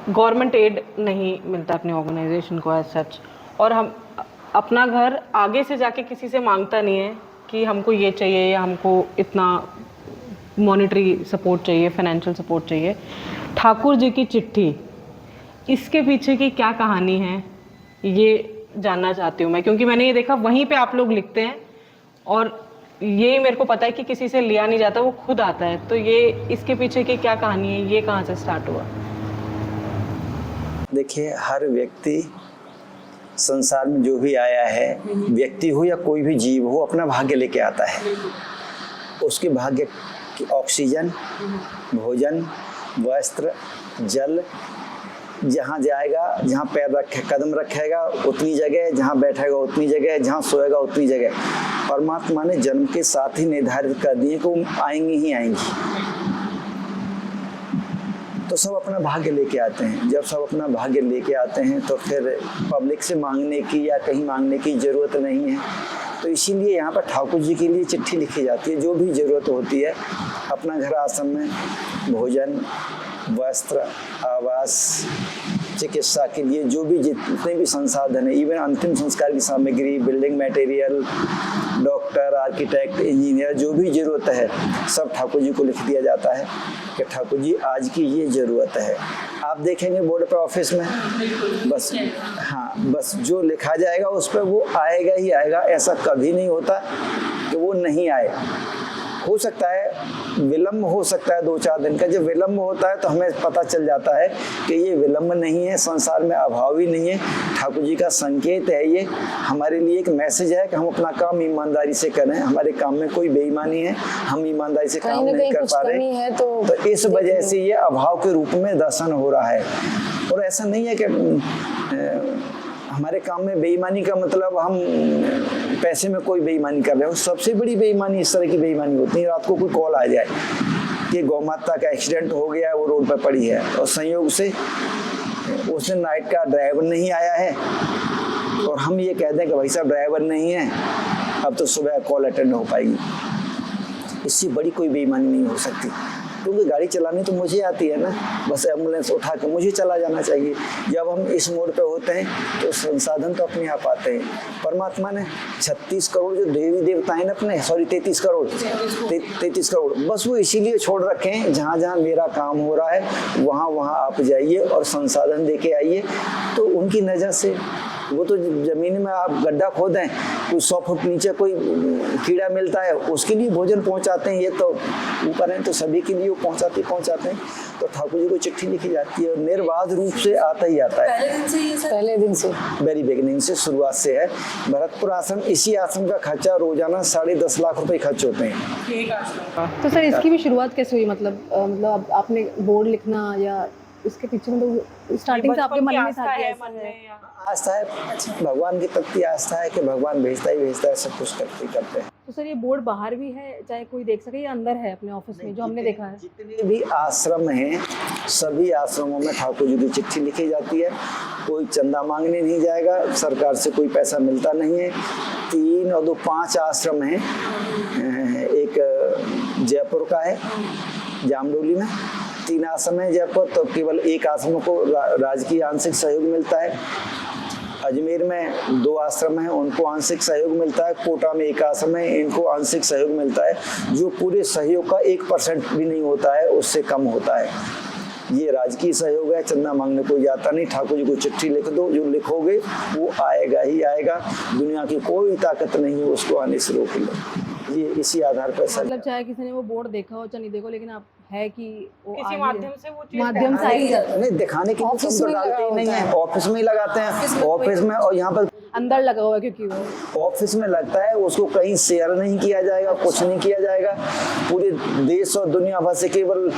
गवर्नमेंट एड नहीं मिलता अपनी ऑर्गेनाइजेशन को एज सच, और हम अपना घर आगे से जाके किसी से मांगता नहीं है कि हमको ये चाहिए या हमको इतना मॉनेटरी सपोर्ट चाहिए, फाइनेंशियल सपोर्ट चाहिए। ठाकुर जी की चिट्ठी, इसके पीछे की क्या कहानी है ये जानना चाहती हूँ मैं, क्योंकि मैंने ये देखा वहीं पे आप लोग लिखते हैं और ये मेरे को पता है कि किसी से लिया नहीं जाता, वो खुद आता है, तो ये इसके पीछे की क्या कहानी है, ये कहाँ से स्टार्ट हुआ? देखिए, हर व्यक्ति संसार में जो भी आया है, व्यक्ति हो या कोई भी जीव हो, अपना भाग्य लेके आता है। उसके भाग्य की ऑक्सीजन, भोजन, वस्त्र, जल, जहाँ जाएगा, जहाँ पैर कदम रखेगा उतनी जगह, जहाँ बैठेगा उतनी जगह, जहाँ सोएगा उतनी जगह, परमात्मा ने जन्म के साथ ही निर्धारित कर दिए कि वो आएंगी ही आएंगी। तो सब अपना भाग्य लेके आते हैं। जब सब अपना भाग्य लेके आते हैं तो फिर पब्लिक से मांगने की या कहीं मांगने की ज़रूरत नहीं है। तो इसीलिए यहाँ पर ठाकुर जी के लिए चिट्ठी लिखी जाती है, जो भी ज़रूरत होती है अपना घर आश्रम में भोजन, वस्त्र, आवास, चिकित्सा के लिए जो भी जितने भी संसाधन है, इवन अंतिम संस्कार की सामग्री, building material, doctor, architect, engineer, जो भी ज़रूरत है सब ठाकुर जी को लिख दिया जाता है कि ठाकुर जी आज की ये ज़रूरत है। आप देखेंगे बोर्ड पर ऑफिस में बस, हाँ, बस जो लिखा जाएगा उस पर वो आएगा ही आएगा। ऐसा कभी नहीं होता कि वो नहीं आए। हो सकता है विलम्ब हो सकता है 2-4 दिन का। जब विलम्ब होता है तो हमें पता चल जाता है कि ये विलम्ब नहीं है, संसार में अभाव ही नहीं है, ठाकुर जी का संकेत है। ये हमारे लिए एक मैसेज है कि हम अपना काम ईमानदारी से करें। हमारे काम में कोई बेईमानी है, हम ईमानदारी से काम नहीं कर पा रहे हैं, तो इस वजह से ये अभाव के रूप में दर्शन हो रहा है। और ऐसा नहीं है कि हमारे काम में बेईमानी का मतलब हम पैसे में कोई बेईमानी कर रहे हो। सबसे बड़ी बेईमानी इस तरह की बेईमानी होती है, रात को कोई कॉल आ जाए कि गौ माता का एक्सीडेंट हो गया, वो रोड पर पड़ी है और संयोग से उस दिन नाइट का ड्राइवर नहीं आया है और हम ये कह दें कि भाई साहब ड्राइवर नहीं है, अब तो सुबह कॉल अटेंड हो पाएगी। इससे बड़ी कोई बेईमानी नहीं हो सकती, क्योंकि गाड़ी चलानी तो मुझे आती है ना, बस एम्बुलेंस उठा के मुझे चला जाना चाहिए। जब हम इस मोड़ पे होते हैं तो संसाधन तो अपने आप आते हैं। परमात्मा ने 36 करोड़ जो देवी देवता हैं अपने, 33 करोड़, बस वो इसीलिए छोड़ रखे हैं, जहाँ जहाँ मेरा काम हो रहा है वहाँ वहाँ आप जाइए और संसाधन दे के आइए। तो उनकी नज़र से वो तो जमीन में आप गड्ढा खोदें, कोई 100 फुट नीचे कोई कीड़ा मिलता है, उसके लिए भोजन पहुंचाते हैं। ये तो ऊपर हैं तो सभी के लिए वो पहुंचाते हैं। तो ठाकुर जी को चिट्ठी लिखी जाती है और निर्बाध रूप से आता ही आता है। पहले दिन से वेरी बिगिनिंग से, शुरुआत से है। भरतपुर आश्रम, इसी आश्रम का खर्चा रोजाना 10.5 लाख रुपए खर्च होते हैं। तो सर इसकी भी शुरुआत कैसे हुई? मतलब आपने बोर्ड लिखना या इसके पीछे मतलब स्टार्टिंग से आपके मन में था कि है ऐसा मन है? में या आस्था है, भगवान के प्रति आस्था है कि भगवान भेजता ही भेजता है, सब कुछ करते हैं। तो सर ये बोर्ड बाहर भी है, चाहे कोई देख सके, या अंदर है अपने ऑफिस में जो हमने देखा है? जितने भी आश्रम हैं सभी आश्रमों में ठाकुर जी की चिट्ठी लिखी जाती है। कोई चंदा मांगने नहीं जाएगा, सरकार से कोई पैसा मिलता नहीं है। 3 और 2 5 आश्रम हैं। एक जयपुर का है जामडोली में, 3 आश्रम है जयपुर, तो केवल एक आश्रम को राजकीय आंशिक सहयोग मिलता है। अजमेर में 2 आश्रम हैं, उनको आंशिक सहयोग मिलता है। कोटा में 1 आश्रम है, इनको आंशिक सहयोग मिलता है, जो पूरे सहयोग का 1% भी नहीं होता है, उससे कम होता है। ये राजकीय सहयोग है, चंदा मांगने कोई जाता नहीं। ठाकुर जी को चिट्ठी लिख दो, जो लिखोगे वो आएगा ही आएगा। दुनिया की कोई ताकत नहीं है उसको आने से रोक लो। ये इसी आधार पर सब मतलब चाहे किसी ने वो बोर्ड देखा हो चाहे नहीं देखो, लेकिन आप है कि वो किसी आ ही माध्यम है। से वो चीज माध्यम से आ ही जाता है। नहीं दिखाने के लिए ऑफिस तो में डालते ही लगा नहीं होता है, ऑफिस में ही लगाते हैं। ऑफिस में और यहाँ पर अंदर लगा हुआ है क्योंकि वो ऑफिस में लगता है, उसको कहीं शेयर नहीं किया जाएगा, कुछ नहीं किया जाएगा। पूरे देश और दुनिया भर से, केवल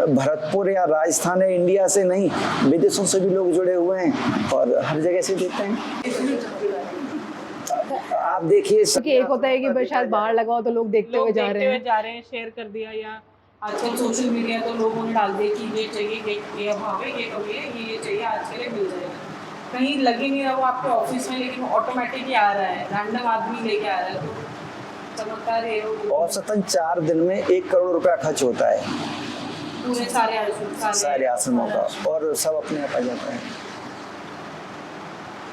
भरतपुर या राजस्थान या इंडिया से नहीं, विदेशों से भी लोग जुड़े हुए हैं और हर जगह से देते हैं। आप देखिए क्योंकि एक होता है कि भाई शायद बाहर लगा हो तो लोग देखते हुए लोग जा देखते रहे हुए हैं। जा रहे हैं, शेयर कर दिया, या आजकल सोशल मीडिया तो लोगों ने डाल दिया कि ये चाहिए, ये अभाव है, ये कमी है, ये चाहिए, आज के लिए मिल जाएगा। कहीं लगे नहीं रहा वो आपके ऑफिस में, लेकिन ऑटोमेटिक ही आ रहा है, रैंडम आदमी लेके आ रहा है। तो चमत्कार ये हो, औसतन 4 दिन में 1 करोड़ रुपया खर्च होता है पूरे सारे आश्रमों का, और सब अपने आप आ जाता है।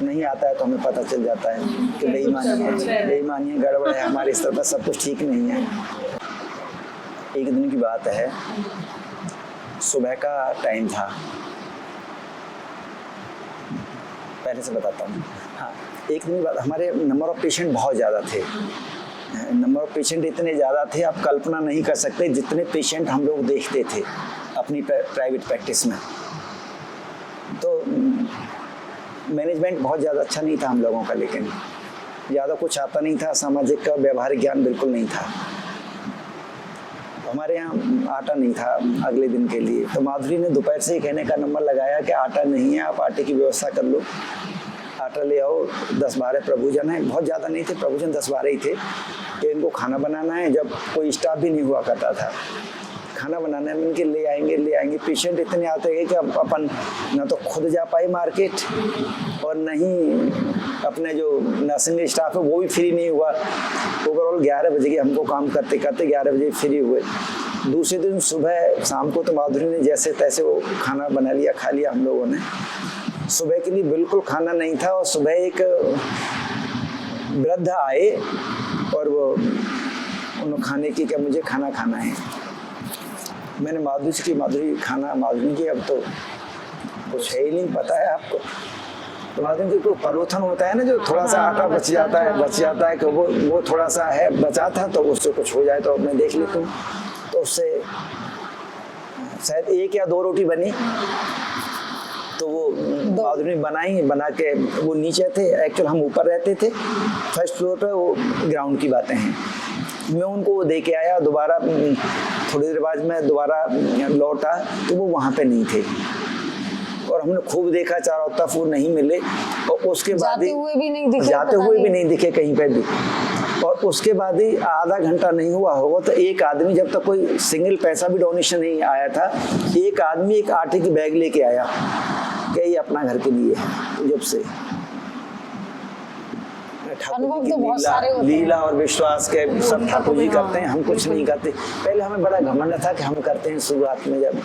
नहीं आता है तो हमें पता चल जाता है कि बेईमानी है, गड़बड़ है, हमारे स्तर पर सब कुछ ठीक नहीं है। एक दिन की बात है, सुबह का टाइम था, पहले से बताता हूँ। हाँ, एक दिन की बात, हमारे नंबर ऑफ पेशेंट बहुत ज़्यादा थे। नंबर ऑफ पेशेंट इतने ज़्यादा थे, आप कल्पना नहीं कर सकते जितने पेशेंट हम लोग देखते थे अपनी प्राइवेट प्रैक्टिस में। तो मैनेजमेंट बहुत ज़्यादा अच्छा नहीं था हम लोगों का, लेकिन ज़्यादा कुछ आता नहीं था, सामाजिक का व्यवहारिक ज्ञान बिल्कुल नहीं था। हमारे यहाँ आटा नहीं था अगले दिन के लिए, तो माधुरी ने दोपहर से ही कहने का नंबर लगाया कि आटा नहीं है, आप आटे की व्यवस्था कर लो, आटा ले आओ। 10-12 प्रभुजन हैं, बहुत ज़्यादा नहीं थे प्रभुजन, 10-12 ही थे। तो इनको खाना बनाना है, जब कोई स्टाफ भी नहीं हुआ करता था, खाना बनाने में इनके ले आएंगे। पेशेंट इतने आते हैं कि अब अपन ना तो खुद जा पाए मार्केट, और नहीं अपने जो नर्सिंग स्टाफ है वो भी फ्री नहीं हुआ। ओवरऑल 11 बजे के हमको काम करते 11 बजे फ्री हुए। दूसरे दिन सुबह शाम को तो माधुरी ने जैसे तैसे वो खाना बना लिया, खा लिया हम लोगों ने। सुबह के लिए बिल्कुल खाना नहीं था, और सुबह एक वृद्ध आए और वो उन्होंने खाने की क्या, मुझे खाना खाना है। मैंने माधुरी से की, माधुरी खाना, माधुरी की अब तो कुछ है ही नहीं, पता है आपको। तो माधुरी की कोई परोथन होता है ना, जो थोड़ा सा आटा बच जाता है कि वो थोड़ा सा है बचा था, तो उससे कुछ हो जाए तो मैं देख लेता हूँ। तो उससे शायद 1 या 2 रोटी बनी, तो वो माधुरी बनाई, बना के वो नीचे थे, एक्चुअल हम ऊपर रहते थे फर्स्ट फ्लोर पे, वो ग्राउंड की बातें हैं। मैं उनको वो दे के आया, दोबारा थोड़ी देर बाद मैं दोबारा लौटा तो वो वहाँ पे नहीं थे, और हमने खूब देखा चारों तरफ, वो नहीं मिले। और उसके बाद जाते हुए भी नहीं दिखे कहीं पे भी। और उसके बाद ही आधा घंटा नहीं हुआ होगा तो एक आदमी, जब तक कोई सिंगल पैसा भी डोनेशन नहीं आया था, एक आदमी एक आटे की बैग लेके आया कि ये अपना घर के लिए है। जब से अनुभव तो बहुत सारे होते हैं। लीला और विश्वास के सब ठाकुर जी करते हैं, हम कुछ नहीं करते। पहले हमें बड़ा घमंड था कि हम करते हैं, शुरुआत में जब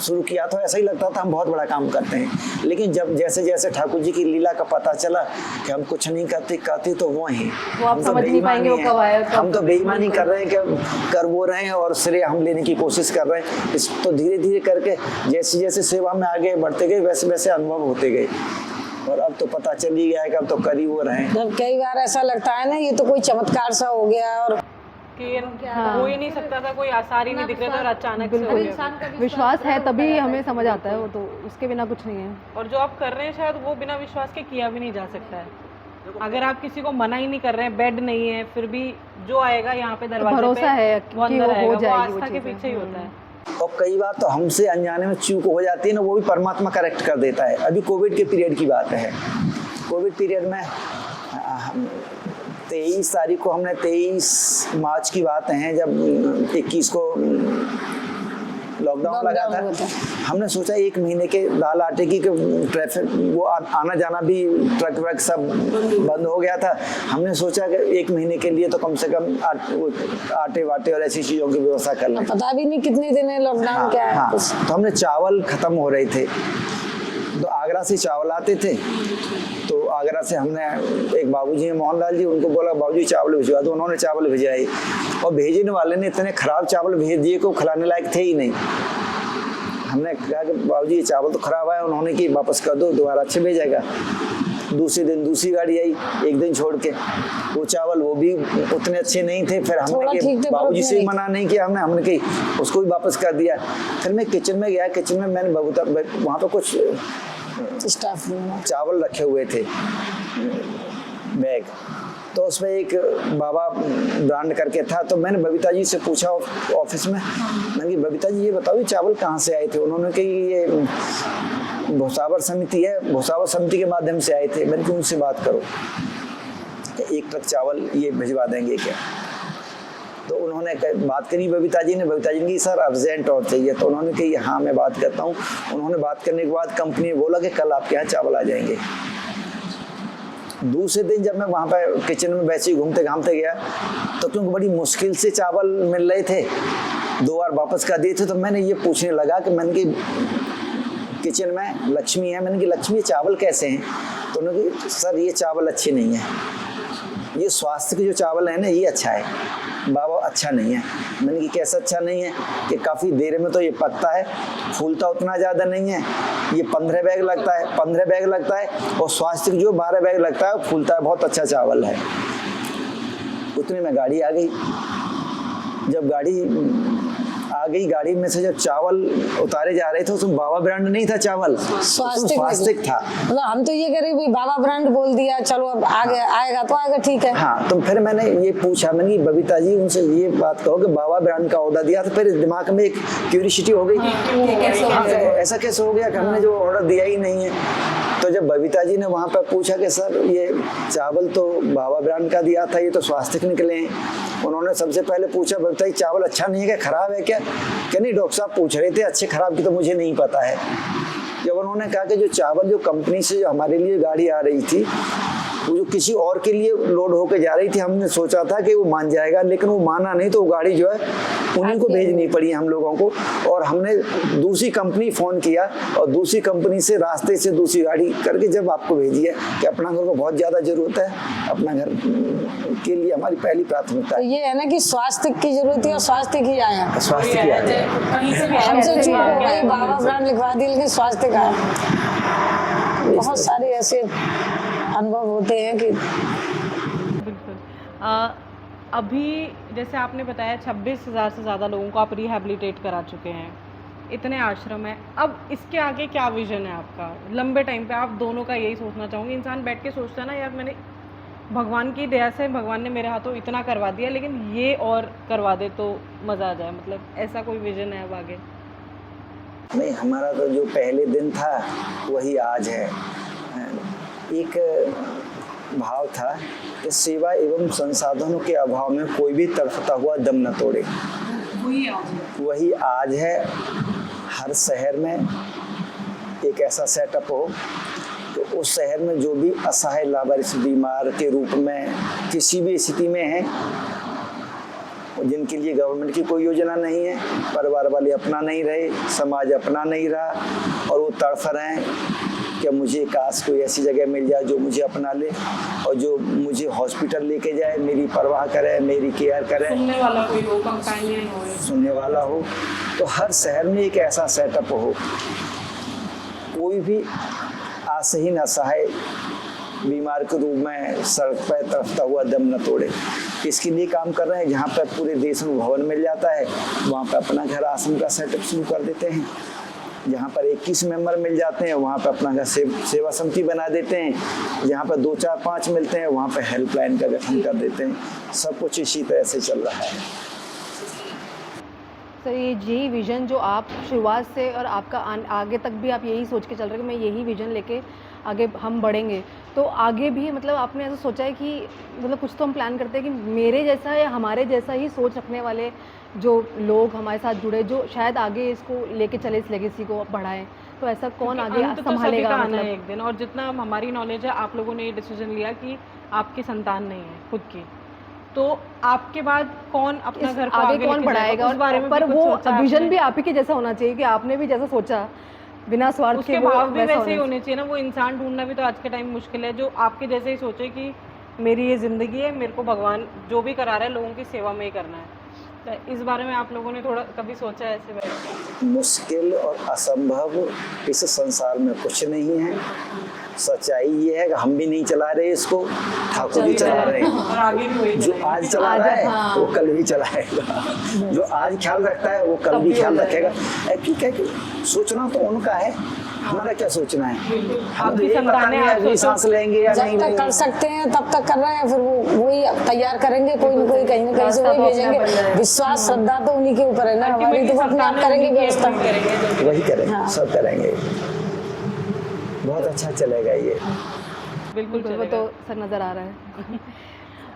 शुरू किया तो ऐसा ही लगता था हम बहुत बड़ा काम करते हैं, लेकिन जब जैसे जैसे ठाकुर जी की लीला का पता चला कि हम कुछ नहीं करते तो वो हैं, आप समझ नहीं पाएंगे वो कब आया, हम तो बेईमानी कर रहे हैं कि कर वो रहे हैं और श्रेय हम लेने की कोशिश कर रहे हैं। इस तो धीरे धीरे करके जैसे जैसे सेवा में आगे बढ़ते गए वैसे वैसे अनुभव होते गए, और अब तो पता चल ही गया है कि अब तो कर ही वो रहे हैं। जब कई बार ऐसा लगता है ना ये तो कोई चमत्कार सा हो गया, और कि हो ही नहीं सकता था, कोई आसार ही नहीं दिख रहा था, और अचानक से हो गया। विश्वास है तभी हमें समझ आता है, वो तो उसके बिना कुछ नहीं है। और जो आप कर रहे हैं शायद वो बिना विश्वास के किया भी नहीं जा सकता है। अगर आप किसी को मना ही नहीं कर रहे हैं, बेड नहीं है, फिर भी जो आएगा यहाँ पे दरवाजे भरोसा पे, है वो कि अंदर वो हो आएगा, वो जाएगी वो आस्था के चीज़ें। पीछे ही होता है। और कई बार तो हमसे अनजाने में चूक हो जाती है ना, वो भी परमात्मा करेक्ट कर देता है। अभी कोविड के पीरियड की बात है। कोविड पीरियड में 23 तारीख को हमने 23 मार्च की बात है, जब 21 को लॉकडाउन लगा था। हमने सोचा 1 महीने के दाल आटे की ट्रैफिक वो आना जाना भी ट्रक व्रक सब बंद हो गया था। हमने सोचा कि 1 महीने के लिए तो कम से कम आटे वाटे और ऐसी चीज़ों की व्यवस्था कर लें। पता भी नहीं कितने दिन है लॉकडाउन क्या है। हाँ, तो हमने चावल ख़त्म हो रहे थे, तो आगरा से चावल आते थे। तो आगरा से हमने एक बाबूजी हैं मोहनलाल जी, उनको बोला बाबूजी चावल भिजवा दो। उन्होंने चावल भिजाए और भेजने वाले ने इतने ख़राब चावल भेज दिए को खिलाने लायक थे ही नहीं। हमने कहा कि बाबूजी ये चावल तो ख़राब आया। उन्होंने कि वापस कर दो, दोबारा अच्छे भेजेगा। दूसरे दिन दूसरी गाड़ी आई, 1 दिन छोड़ के वो चावल वो भी उतने अच्छे नहीं थे। फिर हमने बाबूजी से मना नहीं किया, हमने कि उसको भी वापस कर दिया। फिर मैं किचन में गया, किचन में मैंने वहाँ पर कुछ स्टाफ चावल रखे हुए थे बैग, तो उसमें एक बाबा ब्रांड करके था। तो मैंने बबीता जी से पूछा ऑफिस में, मैंने कहा बबीता जी ये बताओ ये चावल कहाँ से आए थे। उन्होंने कहा ये भूसावर समिति है, भूसावर समिति के माध्यम से आए थे। मैंने कहा उनसे बात करो, 1 ट्रक चावल ये भिजवा देंगे क्या। तो उन्होंने बात करी बबीता जी ने की सर अर्जेंट और चाहिए। तो उन्होंने कही हाँ मैं बात करता हूँ। उन्होंने बात करने के बाद कंपनी ने बोला कि कल आपके यहाँ चावल आ जाएंगे। दूसरे दिन जब मैं वहाँ पर किचन में वैसे ही घूमते घामते गया, तो क्योंकि बड़ी मुश्किल से चावल मिल रहे थे, 2 बार वापस कर दिए थे। तो मैंने ये पूछने लगा कि मैंने कि किचन में लक्ष्मी है, मैंने कि लक्ष्मी चावल कैसे हैं। तो उन्होंने कहा सर ये चावल अच्छे नहीं है, ये स्वास्थ्य के जो चावल है ना ये अच्छा है, बाबा अच्छा नहीं है। मैंने कि कैसा अच्छा नहीं है कि काफ़ी देर में तो ये पकता है, फूलता उतना ज़्यादा नहीं है, ये 15 बैग लगता है और स्वास्थ्य जो 12 बैग लगता है फूलता है, बहुत अच्छा चावल है। उतने में गाड़ी आ गई। जब गाड़ी आ गई, गाड़ी में से जब चावल उतारे जा रहे थे उसमें बाबा ब्रांड नहीं था चावल, स्वास्तिक था। मतलब हम तो ये कह रहे बाबा ब्रांड बोल दिया, चलो अब आएगा तो आएगा, ठीक है। हाँ, तो फिर मैंने ये पूछा, मैंने बबीता जी उनसे ये बात कहो कि बाबा ब्रांड का ऑर्डर दिया। तो फिर दिमाग में एक क्यूरियोसिटी हो गई, ऐसा कैसे हो गया कि हमने जो ऑर्डर दिया ही नहीं है। तो जब बबीता जी ने वहाँ पर पूछा कि सर ये चावल तो बाबा ब्रांड का दिया था, ये तो स्वास्तिक निकले हैं। उन्होंने सबसे पहले पूछा बबीता जी चावल अच्छा नहीं है क्या, खराब है क्या। क्या नहीं डॉक्टर साहब पूछ रहे थे, अच्छे खराब की तो मुझे नहीं पता है। जब उन्होंने कहा कि जो चावल जो कंपनी से जो हमारे लिए गाड़ी आ रही थी वो जो किसी और के लिए लोड होकर जा रही थी, हमने सोचा था कि वो मान जाएगा, लेकिन वो माना नहीं। तो वो गाड़ी जो है उन्हीं को भेजनी पड़ी हम लोगों को। और हमने दूसरी कंपनी फ़ोन किया और दूसरी कंपनी से रास्ते से दूसरी गाड़ी करके जब आपको भेजी है कि अपना घर को बहुत ज़्यादा ज़रूरत है, अपना घर के लिए हमारी पहली प्राथमिकता है। तो ये है ना कि स्वास्थ्य की जरूरत है और स्वास्थ्य की आया, स्वास्थ्य की आया हमसे चूक हो गई, बाबा ब्रांड लिखवा दी लेकिन स्वास्थ्य का। बहुत सारे ऐसे अनुभव होते हैं कि बिल्कुल। अभी जैसे आपने बताया 26,000 से ज़्यादा लोगों को आप रिहैबिलिटेट करा चुके हैं, इतने आश्रम हैं। अब इसके आगे क्या विजन है आपका लंबे टाइम पे? आप दोनों का यही सोचना चाहूँगी। इंसान बैठ के सोचता है ना यार मैंने भगवान की दया से भगवान ने मेरे हाथों इतना करवा दिया, लेकिन ये और करवा दे तो मज़ा आ जाए। मतलब ऐसा कोई विजन है अब आगे? नहीं, हमारा तो जो पहले दिन था वही आज है। एक भाव था कि सेवा एवं संसाधनों के अभाव में कोई भी तड़फता हुआ दम न तोड़े। वही आज है। हर शहर में एक ऐसा सेटअप हो कि उस शहर में जो भी असहाय लावारिस बीमार के रूप में किसी भी स्थिति में है, जिनके लिए गवर्नमेंट की कोई योजना नहीं है, परिवार वाले अपना नहीं रहे, समाज अपना नहीं रहा और वो तड़फ रहे हैं कि मुझे काश कोई ऐसी जगह मिल जाए जो मुझे अपना ले और जो मुझे हॉस्पिटल लेके जाए, मेरी परवाह करे, मेरी केयर करे, सुनने वाला कोई हो, कंपेनियन हो, सुनने वाला हो। तो हर शहर में एक ऐसा सेटअप हो, कोई भी आशहीन असहाय बीमार के रूप में सड़क पर तड़फता हुआ दम न तोड़े। इसके लिए काम कर रहे हैं। जहाँ पर पूरे देश में भवन मिल जाता है वहाँ पर अपना घर आश्रम का सेटअप शुरू कर देते हैं। जहाँ पर 21 मेंबर मिल जाते हैं वहाँ पर अपना घर सेवा समिति बना देते हैं। जहाँ पर 2, 4, 5 मिलते हैं वहाँ पर हेल्पलाइन का गठन कर देते हैं। सब कुछ इसी तरह से चल रहा है। सर ये यही विज़न जो आप शुरुआत से और आपका आगे तक भी आप यही सोच के चल रहे हैं कि मैं यही विज़न लेके आगे हम बढ़ेंगे, तो आगे भी मतलब आपने ऐसा सोचा है कि मतलब कुछ तो हम प्लान करते हैं कि मेरे जैसा या हमारे जैसा ही सोच रखने वाले जो लोग हमारे साथ जुड़े, जो शायद आगे इसको लेके चले, इस लेगेसी को बढ़ाएं, तो ऐसा कौन आगे अंत तो संभालेगा? सभी का आना है मतलब एक दिन। और जितना हमारी नॉलेज है, आप लोगों ने ये डिसीजन लिया कि आपकी संतान नहीं है खुद की, तो आपके बाद कौन अपना इस घर को आगे आगे कौन लेके बढ़ाएगा? जाएगा? उस बारे में पर भी वो कुछ सोचा विजन आपने? भी आप ही के जैसा होना चाहिए कि आपने भी जैसा सोचा, बिना स्वार्थ के उसके वो भाव भी वैसा वैसे ही होना होने चाहिए ना। वो इंसान ढूंढना भी तो आज के टाइम मुश्किल है, जो आपके जैसे ही सोचे कि मेरी ये ज़िंदगी है, मेरे को भगवान जो भी करा रहा है लोगों की सेवा में ही करना है। तो इस बारे में आप लोगों ने थोड़ा कभी सोचा है ऐसे बारे में? मुश्किल और असंभव इस संसार में कुछ नहीं है। सच्चाई ये है कि हम भी नहीं चला रहे इसको, ठाकुर जी चला रहे हैं। और आगे भी वही जो आज चला रहा है वो कल भी चलाएगा, जो आज ख्याल रखता है वो कल भी ख्याल रखेगा। एक्चुअली क्या कि सोचना तो उनका है, हमारा क्या सोचना है। हम तो आपकी ये पता संतानें नहीं है आप अगली सोचो। सांस लेंगे या जब नहीं तक कर लेंगे। सकते हैं तब तक कर रहे हैं, फिर वो वही तैयार करेंगे, कोई ना कोई कहीं ना कहीं से वही भेजेंगे। विश्वास श्रद्धा तो उन्हीं के ऊपर है ना, हमारी तो वो अपने आप करेंगे व्यवस्था। वही करेंगे, सब करेंगे, बहुत अच्छा चलेगा ये। बिल्कुल वो चलेगा। तो सर नज़र आ रहा है।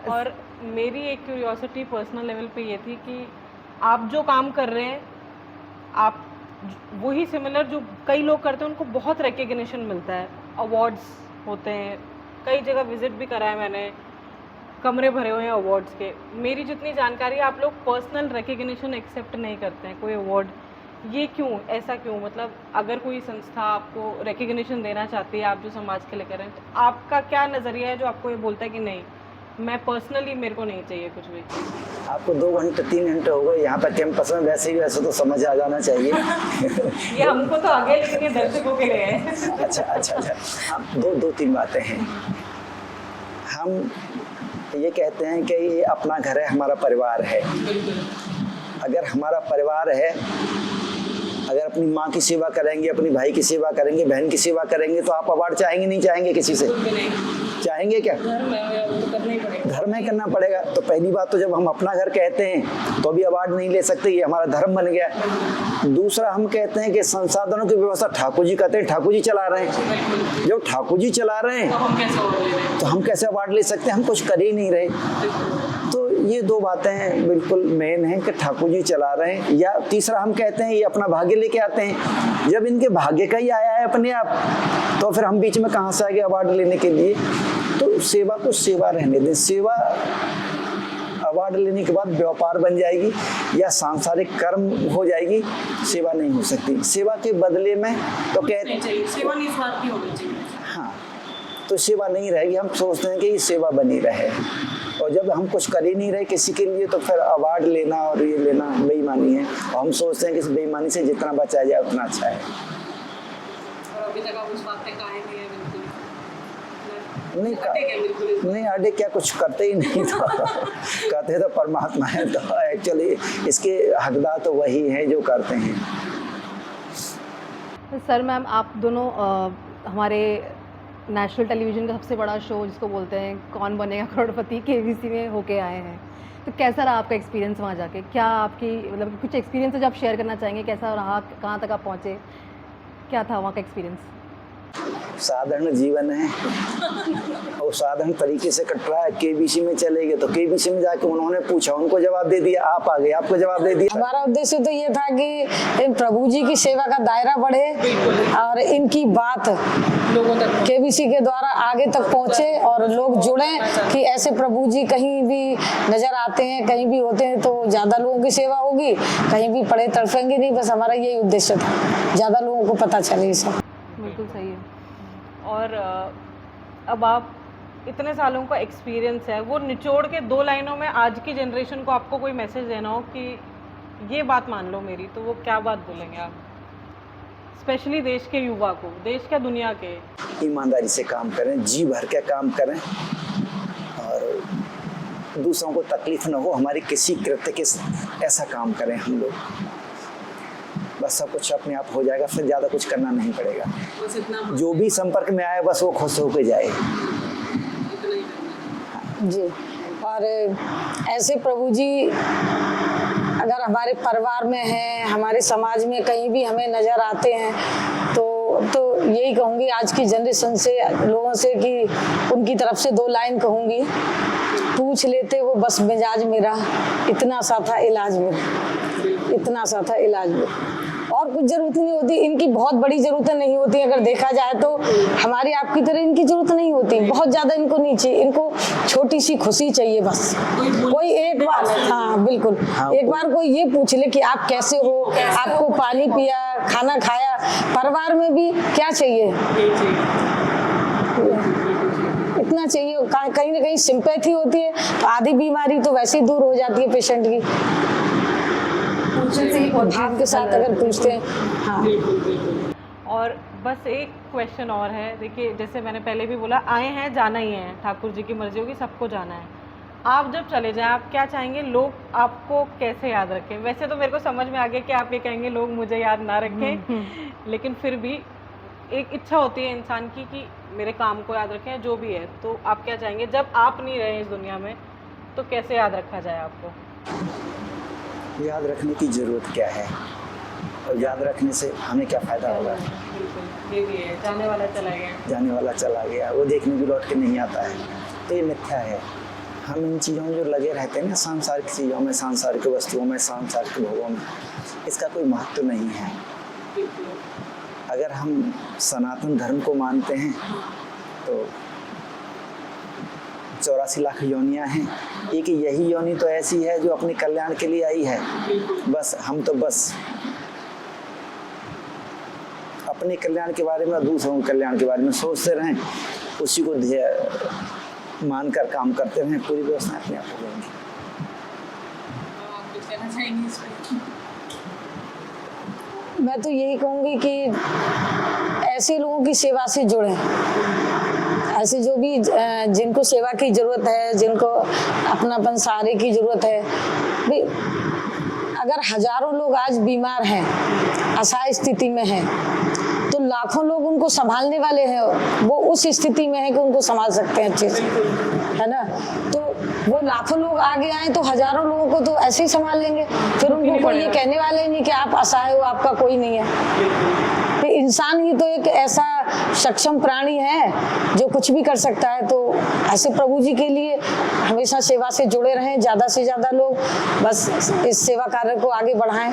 और मेरी एक क्यूरियोसिटी पर्सनल लेवल पे ये थी कि आप जो काम कर रहे हैं, आप वही सिमिलर जो कई लोग करते हैं, उनको बहुत रिकग्निशन मिलता है, अवार्ड्स होते हैं, कई जगह विजिट भी करा है मैंने, कमरे भरे हुए हैं अवार्ड्स के। मेरी जितनी जानकारी है, आप लोग पर्सनल रिकग्निशन एक्सेप्ट नहीं करते हैं, कोई अवार्ड। ये क्यों, ऐसा क्यों? मतलब अगर कोई संस्था आपको रिकग्निशन देना चाहती है, आप जो समाज के लिए करें, तो आपका क्या नज़रिया है जो आपको ये बोलता है कि नहीं, मैं पर्सनली, मेरे को नहीं चाहिए कुछ भी? आपको 2 घंटे 3 घंटे हो गए यहाँ पर कैंपस में, वैसे ही वैसे तो समझ आ जाना चाहिए। ये हमको तो आगे, लेकिन ये दर्शकों के लिए है। अच्छा। हम दो तीन बातें हैं। हम ये कहते हैं कि ये अपना घर है, हमारा परिवार है। अगर हमारा परिवार है, अगर अपनी माँ की सेवा करेंगे, अपनी भाई की सेवा करेंगे, बहन की सेवा करेंगे, तो आप अवार्ड चाहेंगे नहीं चाहेंगे किसी से? चाहेंगे क्या? घर में करना पड़ेगा। तो पहली बात तो जब हम अपना घर कहते हैं तो भी अवार्ड नहीं ले सकते, ये हमारा धर्म बन गया। दूसरा, हम कहते हैं कि संसाधनों की व्यवस्था ठाकुर जी करते हैं, ठाकुर जी चला रहे हैं। जब ठाकुर जी चला रहे हैं तो हम कैसे अवार्ड ले सकते हैं? हम कुछ कर ही नहीं रहे। तो ये 2 बातें बिल्कुल मेन हैं कि ठाकुर जी चला रहे हैं। या तीसरा, हम कहते हैं ये अपना भाग्य लेके आते हैं। जब इनके भाग्य का ही आया है अपने आप, तो फिर हम बीच में कहाँ से आगे अवार्ड लेने के लिए? तो सेवा को सेवा रहने दें। सेवा अवार्ड लेने के बाद व्यापार बन जाएगी या सांसारिक कर्म हो जाएगी, सेवा नहीं हो सकती। सेवा के बदले में तो कहते हैं सेवा निस्वार्थी होनी चाहिए। हाँ, तो सेवा नहीं रहेगी। हम सोचते हैं कि ये सेवा बनी रहे, और जब हम कुछ कर ही नहीं रहे किसी के लिए, तो फिर अवार्ड लेना और ये लेना बेईमानी है। और हम सोचते हैं कि इस बेईमानी से जितना बचाया जाए उतना अच्छा है। और अभी तक आप उस बात पे कायम नहीं है, बिल्कुल नहीं अड्डे क्या, कुछ करते ही नहीं तो कहते तो परमात्मा है। तो एक्चुअली इसके हकदार तो वही हैं जो करते हैं। सर मैम, आप दोनों हमारे नेशनल टेलीविज़न का सबसे बड़ा शो जिसको बोलते हैं कौन बनेगा करोड़पति, केबीसी में होके आए हैं, तो कैसा रहा आपका एक्सपीरियंस वहाँ जाके? क्या आपकी मतलब कुछ एक्सपीरियंस जो आप शेयर करना चाहेंगे? कैसा रहा, कहाँ तक आप पहुँचे, क्या था वहाँ का एक्सपीरियंस? साधारण जीवन है और साधारण तरीके से कट रहा है। केबीसी में चले गए तो केबीसी में जाके उन्होंने पूछा, उनको जवाब दे दिया, आप आ गए, आपको जवाब दे दिया। हमारा उद्देश्य तो ये था कि इन प्रभु जी की सेवा का दायरा बढ़े और इनकी बात लोगों तक केबीसी के द्वारा आगे तक पहुंचे और लोग जुड़े कि ऐसे प्रभु जी कहीं भी नजर आते हैं, कहीं भी होते हैं तो ज्यादा लोगों की सेवा होगी, कहीं भी पड़े तड़फेंगे नहीं। बस हमारा यही उद्देश्य था, ज्यादा लोगों को पता चले ये सब। बिल्कुल सही है। और अब आप इतने सालों का एक्सपीरियंस है, वो निचोड़ के 2 लाइनों में आज की जनरेशन को आपको कोई मैसेज देना हो कि ये बात मान लो मेरी, तो वो क्या बात बोलेंगे आप? स्पेशली देश के युवा को, देश क्या दुनिया के? ईमानदारी से काम करें, जी भर के काम करें और दूसरों को तकलीफ न हो हमारी किसी कृत्य के, ऐसा काम करें हम लोग। बस सब कुछ अपने आप हो जाएगा, फिर ज़्यादा कुछ करना नहीं पड़ेगा। बस इतना जो भी संपर्क में आए बस वो खुश होकर जाए। जी, और ऐसे प्रभु जी अगर हमारे परिवार में हैं, हमारे समाज में कहीं भी हमें नज़र आते हैं तो यही कहूँगी आज की जनरेशन से, लोगों से, कि उनकी तरफ से 2 लाइन कहूँगी। पूछ लेते वो बस मिजाज मेरा, इतना सा था इलाज मेरा, इतना सा था इलाज मेरा। और कुछ जरूरत नहीं होती, इनकी बहुत बड़ी जरूरतें नहीं होती। अगर देखा जाए तो हमारी आपकी तरह इनकी जरूरत नहीं होती, बहुत ज्यादा इनको नहीं चाहिए। इनको छोटी सी खुशी चाहिए बस। कोई एक बार, हाँ बिल्कुल, एक बार कोई ये पूछ ले कि आप कैसे हो, आपको पानी पिया, खाना खाया। परिवार में भी क्या चाहिए, इतना चाहिए। कहीं ना कहीं सिंपैथी होती है तो आधी बीमारी तो वैसे ही दूर हो जाती है पेशेंट की, भाव के साथ अगर पूछते हैं। हाँ। और बस एक क्वेश्चन और है, देखिए जैसे मैंने पहले भी बोला, आए हैं जाना ही है, ठाकुर जी की मर्जी होगी, सबको जाना है। आप जब चले जाएं, आप क्या चाहेंगे लोग आपको कैसे याद रखें? वैसे तो मेरे को समझ में आ गया कि आप ये कहेंगे लोग मुझे याद ना रखें, लेकिन फिर भी एक इच्छा होती है इंसान की कि मेरे काम को याद रखें, जो भी है। तो आप क्या चाहेंगे जब आप नहीं रहे इस दुनिया में, तो कैसे याद रखा जाए आपको? याद रखने की ज़रूरत क्या है, और याद रखने से हमें क्या फ़ायदा होगा? बिल्कुल, ये भी है, जाने वाला चला गया, जाने वाला चला गया, वो देखने भी लौट के नहीं आता है, तो ये मिथ्या है। हम इन चीज़ों में जो लगे रहते हैं ना, सांसारिक चीज़ों में, सांसारिक वस्तुओं में, सांसारिक भोगों में, इसका कोई महत्व नहीं है। अगर हम सनातन धर्म को मानते हैं तो 84 लाख योनियाँ हैं, एक यही योनि तो ऐसी है जो अपने कल्याण के लिए आई है। बस हम तो बस अपने कल्याण के बारे में, दूसरों के कल्याण के बारे में सोचते रहें, उसी को ध्येय मानकर काम करते रहें, पूरी व्यवस्था अपने आप हो जाएंगी। मैं तो यही कहूँगी कि ऐसे लोगों की सेवा से जुड़ें, ऐसे जो भी जिनको सेवा की जरूरत है, जिनको अपनापन सहारे की जरूरत है। भाई अगर हजारों लोग आज बीमार हैं, असहाय स्थिति में हैं, तो लाखों लोग उनको संभालने वाले हैं, वो उस स्थिति में है कि उनको संभाल सकते हैं अच्छे से, है ना। तो वो लाखों लोग आगे आए तो हजारों लोगों को तो ऐसे ही संभाल लेंगे, फिर उनको कोई ये कहने वाले नहीं कि आप असहाय हो, आपका कोई नहीं है। तो इंसान ही तो एक ऐसा सक्षम प्राणी है जो कुछ भी कर सकता है। तो ऐसे प्रभु जी के लिए हमेशा सेवा से जुड़े रहें, ज़्यादा से ज़्यादा लोग बस इस सेवा कार्य को आगे बढ़ाएं।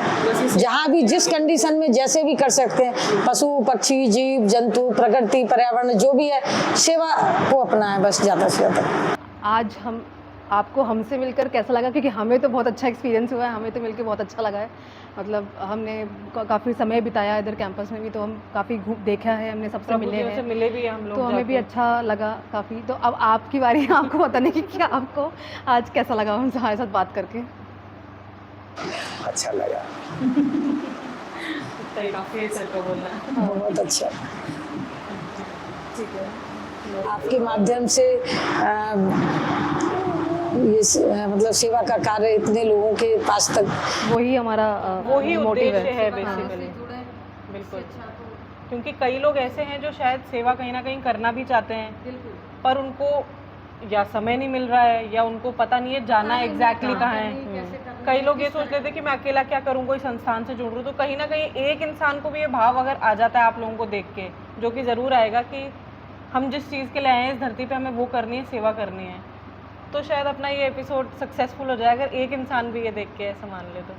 जहाँ भी जिस कंडीशन में जैसे भी कर सकते हैं, पशु पक्षी जीव जंतु प्रकृति पर्यावरण जो भी है, सेवा को अपनाएं बस ज़्यादा से ज़्यादा। आज हम आपको हमसे मिलकर कैसा लगा? क्योंकि हमें तो बहुत अच्छा एक्सपीरियंस हुआ है, हमें तो मिलकर बहुत अच्छा लगा है। मतलब हमने काफ़ी समय बिताया इधर कैंपस में भी, तो हम काफ़ी देखा है, हमने सबसे मिले हैं, मिले भी हम लोग, तो हमें भी अच्छा लगा काफ़ी। तो अब आपकी बारी है, आपको बताने की क्या आपको आज कैसा लगा हमसे हमारे साथ बात करके? अच्छा लगा, काफ़ी सर को बोलना बहुत अच्छा। ठीक है, आपके माध्यम से ये मतलब सेवा का कार्य इतने लोगों के पास तक, वही हमारा वही मोटिव उद्देश्य है हाँ। बेसिकली। बिल्कुल, क्योंकि कई लोग ऐसे हैं जो शायद सेवा कहीं ना कहीं करना भी चाहते हैं, पर उनको या समय नहीं मिल रहा है, या उनको पता नहीं है जाना एग्जैक्टली कहाँ है। कई लोग ये सोच लेते हैं कि मैं अकेला क्या करूँ, कोई संस्थान से जुड़ रहा हूँ। तो कहीं ना कहीं एक इंसान को भी ये भाव अगर आ जाता है आप लोगों को देख के, जो कि ज़रूर आएगा कि हम जिस चीज़ के लिए आए हैं इस धरती पे, हमें वो करनी है, सेवा करनी है, तो शायद अपना ये एपिसोड सक्सेसफुल हो जाए अगर एक इंसान भी ये देख के ऐसा मान ले तो।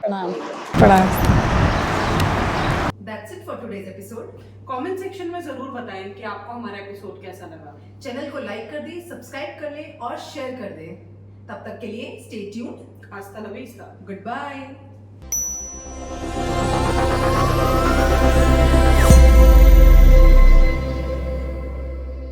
प्रणाम प्रणाम। That's it for today's episode. Comment section में ज़रूर बताएं कि आपको हमारा एपिसोड कैसा लगा। चैनल को लाइक कर दें, सब्सक्राइब कर लें और शेयर कर दें। तब तक के लिए stay tuned. Hasta la vista. Goodbye.